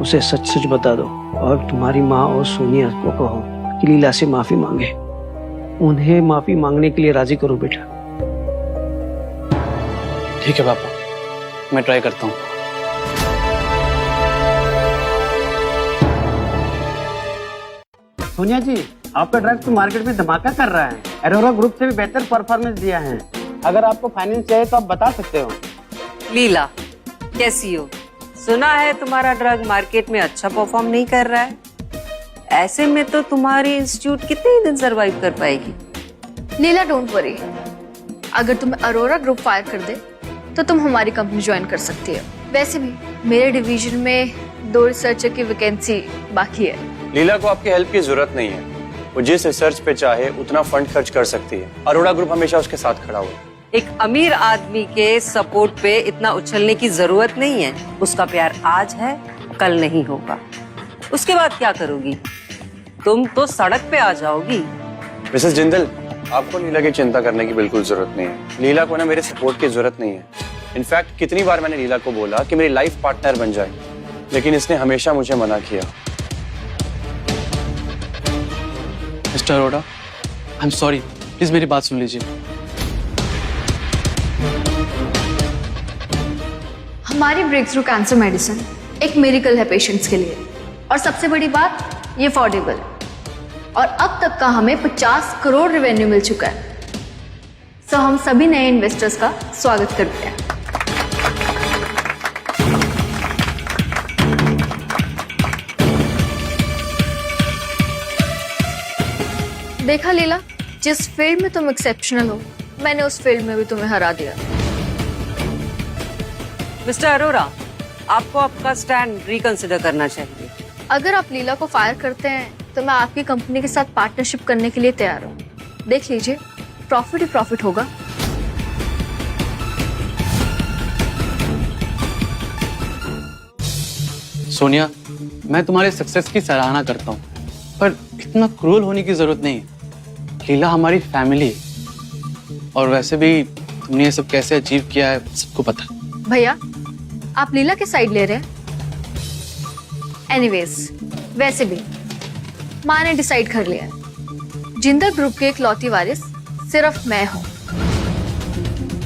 उसे सच सच बता दो और तुम्हारी माँ और सोनिया को कहो कि लीला से माफी मांगे। उन्हें माफी मांगने के लिए राजी करो बेटा। ठीक है पापा, मैं ट्राई करता हूँ। सोनिया जी, आपका ड्रग तो मार्केट में धमाका कर रहा है, अरोरा ग्रुप से भी बेहतर परफॉर्मेंस दिया है। अगर आपको फाइनेंस चाहिए तो आप बता सकते हो। लीला, कैसी हो? सुना है तुम्हारा ड्रग मार्केट में अच्छा परफॉर्म नहीं कर रहा है। ऐसे में तो तुम्हारी इंस्टीट्यूट कितने ही दिन सरवाइव कर पाएगी? लीला डोंट वरी, अगर तुम्हें अरोरा ग्रुप फायर कर दे तो तुम हमारी कंपनी ज्वाइन कर सकती है। वैसे भी मेरे डिवीजन में 2 रिसर्चर की वैकेंसी बाकी है। लीला को आपकी हेल्प की जरूरत नहीं है, वो जिस रिसर्च पे चाहे उतना फंड खर्च कर सकती है। अरोड़ा ग्रुप हमेशा उसके साथ खड़ा हुआ। एक अमीर आदमी के सपोर्ट पे इतना उछलने की जरूरत नहीं है। उसका प्यार आज है, कल नहीं होगा। उसके बाद क्या करोगी? तुम तो सड़क पे आ जाओगी। मिसेस जिंदल, आपको लीला की चिंता करने की बिल्कुल जरूरत नहीं है। लीला को ना मेरे सपोर्ट की जरूरत नहीं है। इनफैक्ट कितनी बार मैंने लीला को बोला कि मेरी लाइफ पार्टनर बन जाए, लेकिन इसने हमेशा मुझे मना किया। Mister Arora, I am sorry, please मेरी बात सुन लीजिए। हमारी ब्रेक थ्रू कैंसर मेडिसिन एक मिरेकल है पेशेंट्स के लिए, और सबसे बड़ी बात ये अफोर्डेबल है, और अब तक का हमें 50 करोड़ रेवेन्यू मिल चुका है। सो हम सभी नए इन्वेस्टर्स का स्वागत करते हैं। देखा लीला, जिस फील्ड में तुम एक्सेप्शनल हो, मैंने उस फील्ड में भी तुम्हें हरा दिया। मिस्टर अरोड़ा, आपको आपका स्टैंड रिकंसिडर करना चाहिए। अगर आप लीला को फायर करते हैं तो मैं आपकी कंपनी के साथ पार्टनरशिप करने के लिए तैयार हूँ। देख लीजिए, प्रॉफिट ही प्रॉफिट होगा। सोनिया, मैं तुम्हारे सक्सेस की सराहना करता हूँ, पर इतना क्रूर होने की जरूरत नहीं। लीला हमारी फैमिली, और वैसे भी तुमने ये सब कैसे अचीव किया है सबको पता है। भैया, आप लीला के साइड ले रहे हैं? एनीवेज, वैसे भी माँ ने डिसाइड कर लिया है, जिंदल ग्रुप के इकलौती वारिस सिर्फ मैं हूँ।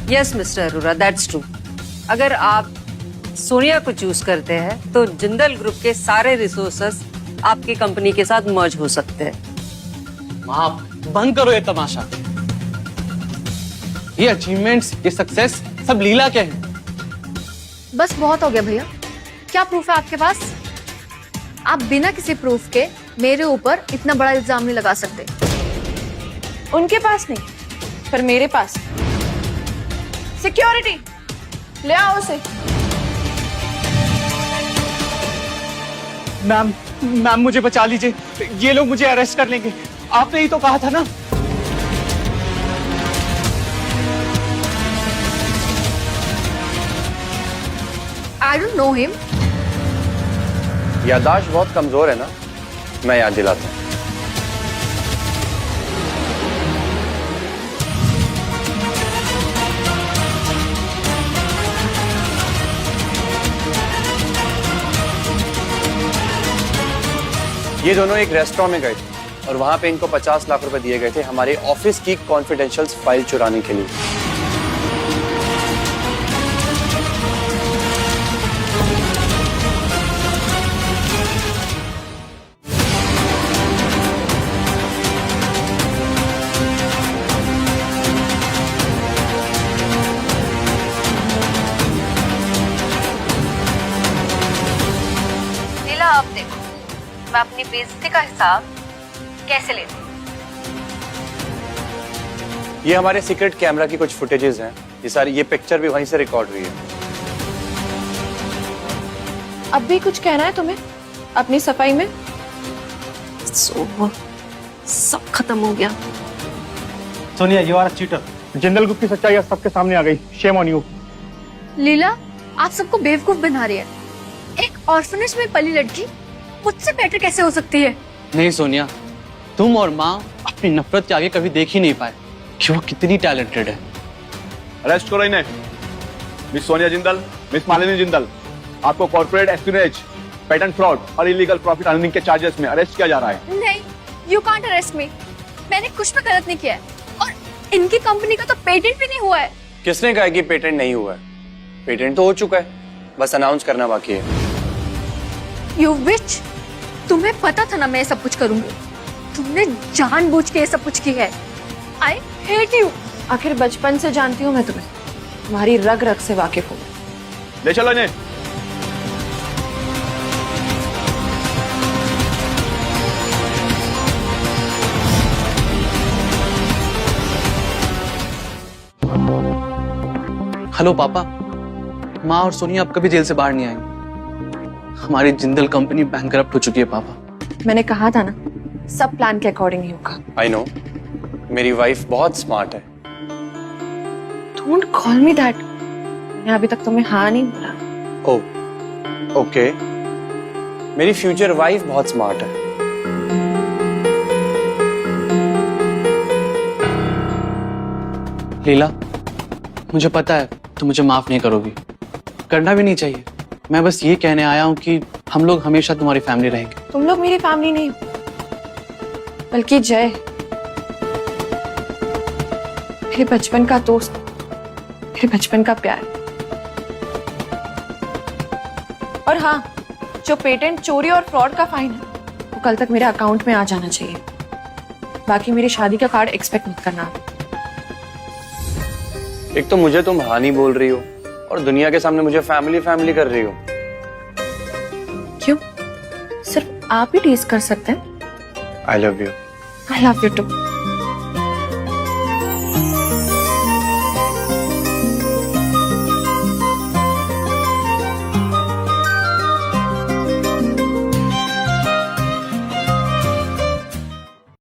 Yes mister Arora, that's true. अगर आप सोनिया को चूज करते हैं तो जिंदल ग्रुप के सारे रिसोर्सेस आपकी कंपनी के साथ मर्ज हो सकते हैं। माँ, बंद करो ये तमाशा। ये अचीवमेंट्स, ये सक्सेस सब लीला के हैं। बस बहुत हो गया भैया। क्या प्रूफ है आपके पास? आप बिना किसी प्रूफ के मेरे ऊपर इतना बड़ा इल्जाम नहीं लगा सकते। उनके पास नहीं, पर मेरे पास। सिक्योरिटी, ले आओ उसे। मैम, मुझे बचा लीजिए, ये लोग मुझे अरेस्ट कर लेंगे। आपने ही तो कहा था ना। I don't know him. याददाश्त बहुत कमजोर है ना, मैं याद दिलाता हूँ। ये दोनों एक रेस्टोरेंट में गए थे और वहां पे इनको 50 लाख रुपए दिए गए थे हमारे ऑफिस की कॉन्फिडेंशियल फाइल चुराने के लिए। लीला, आप देखो, मैं अपनी बेइज्जती का हिसाब कैसे लेती हूँ। ये हमारे सीक्रेट कैमरा की कुछ फुटेजेस हैं। ये पिक्चर भी वहीं से रिकॉर्ड हुई है। अब भी कुछ कहना है तुम्हें अपनी सफाई में? सब खत्म हो गया। Sonia, you are a cheater. Jindal group की सच्चाई आज सबके सामने आ गई। Shame on you. लीला, आप सबको बेवकूफ बना रही है। एक ऑर्फनेज में पली लड़की मुझसे बेटर कैसे हो सकती है? नहीं सोनिया, तुम और माँ अपनी नफरत के आगे कभी देख ही नहीं पाए कि वो कितनी टैलेंटेड है। अरेस्ट करो इन्हें। मिस सोनिया जिंदल, मिस मालिनी जिंदल, आपको कॉर्पोरेट एस्पिनेज, पैटर्न फ्रॉड और इलीगल प्रॉफिट अर्निंग के चार्जेस में अरेस्ट किया जा रहा है। नहीं, यू कांट अरेस्ट मी। मैंने कुछ भी गलत नहीं किया है, और इनकी कंपनी का तो पेटेंट भी नहीं हुआ है। किसने कहा कि पेटेंट नहीं हुआ है? पेटेंट तो हो चुका है, बस अनाउंस करना बाकी है। यू विच, तुम्हें पता था ना मैं सब कुछ करूंगी। तुमने जानबूझ के ये सब कुछ किया है। I hate you. आखिर बचपन से जानती हूँ मैं तुम्हें, तुम्हारी रग रग से वाकिफ हूँ। ले चलो इन्हें। हेलो पापा, माँ और सोनिया अब कभी जेल से बाहर नहीं आएंगी। हमारी जिंदल कंपनी बैंकरप्ट हो चुकी है पापा। मैंने कहा था ना, सब प्लान के अकॉर्डिंग ही होगा। आई नो, मेरी वाइफ बहुत स्मार्ट है। Don't call me that. मैंने अभी तक तुम्हें हाँ नहीं बोला। ओह, ओके। मेरी फ्यूचर वाइफ बहुत स्मार्ट है। लीला, मुझे पता है तुम मुझे माफ नहीं करोगी, करना भी नहीं चाहिए। मैं बस ये कहने आया हूँ कि हम लोग हमेशा तुम्हारी फैमिली रहेंगे। तुम लोग मेरी फैमिली नहीं हो, बल्कि जय मेरे बचपन का दोस्त, मेरे बचपन का प्यार। और हाँ, जो पेटेंट चोरी और फ्रॉड का फाइन है वो कल तक मेरे अकाउंट में आ जाना चाहिए। बाकी मेरी शादी का कार्ड एक्सपेक्ट मत करना। एक तो मुझे तुम हानि बोल रही हो और दुनिया के सामने मुझे फैमिली फैमिली कर रही हो। क्यों? सिर्फ आप ही टीज कर सकते हैं। I love you. I love you to.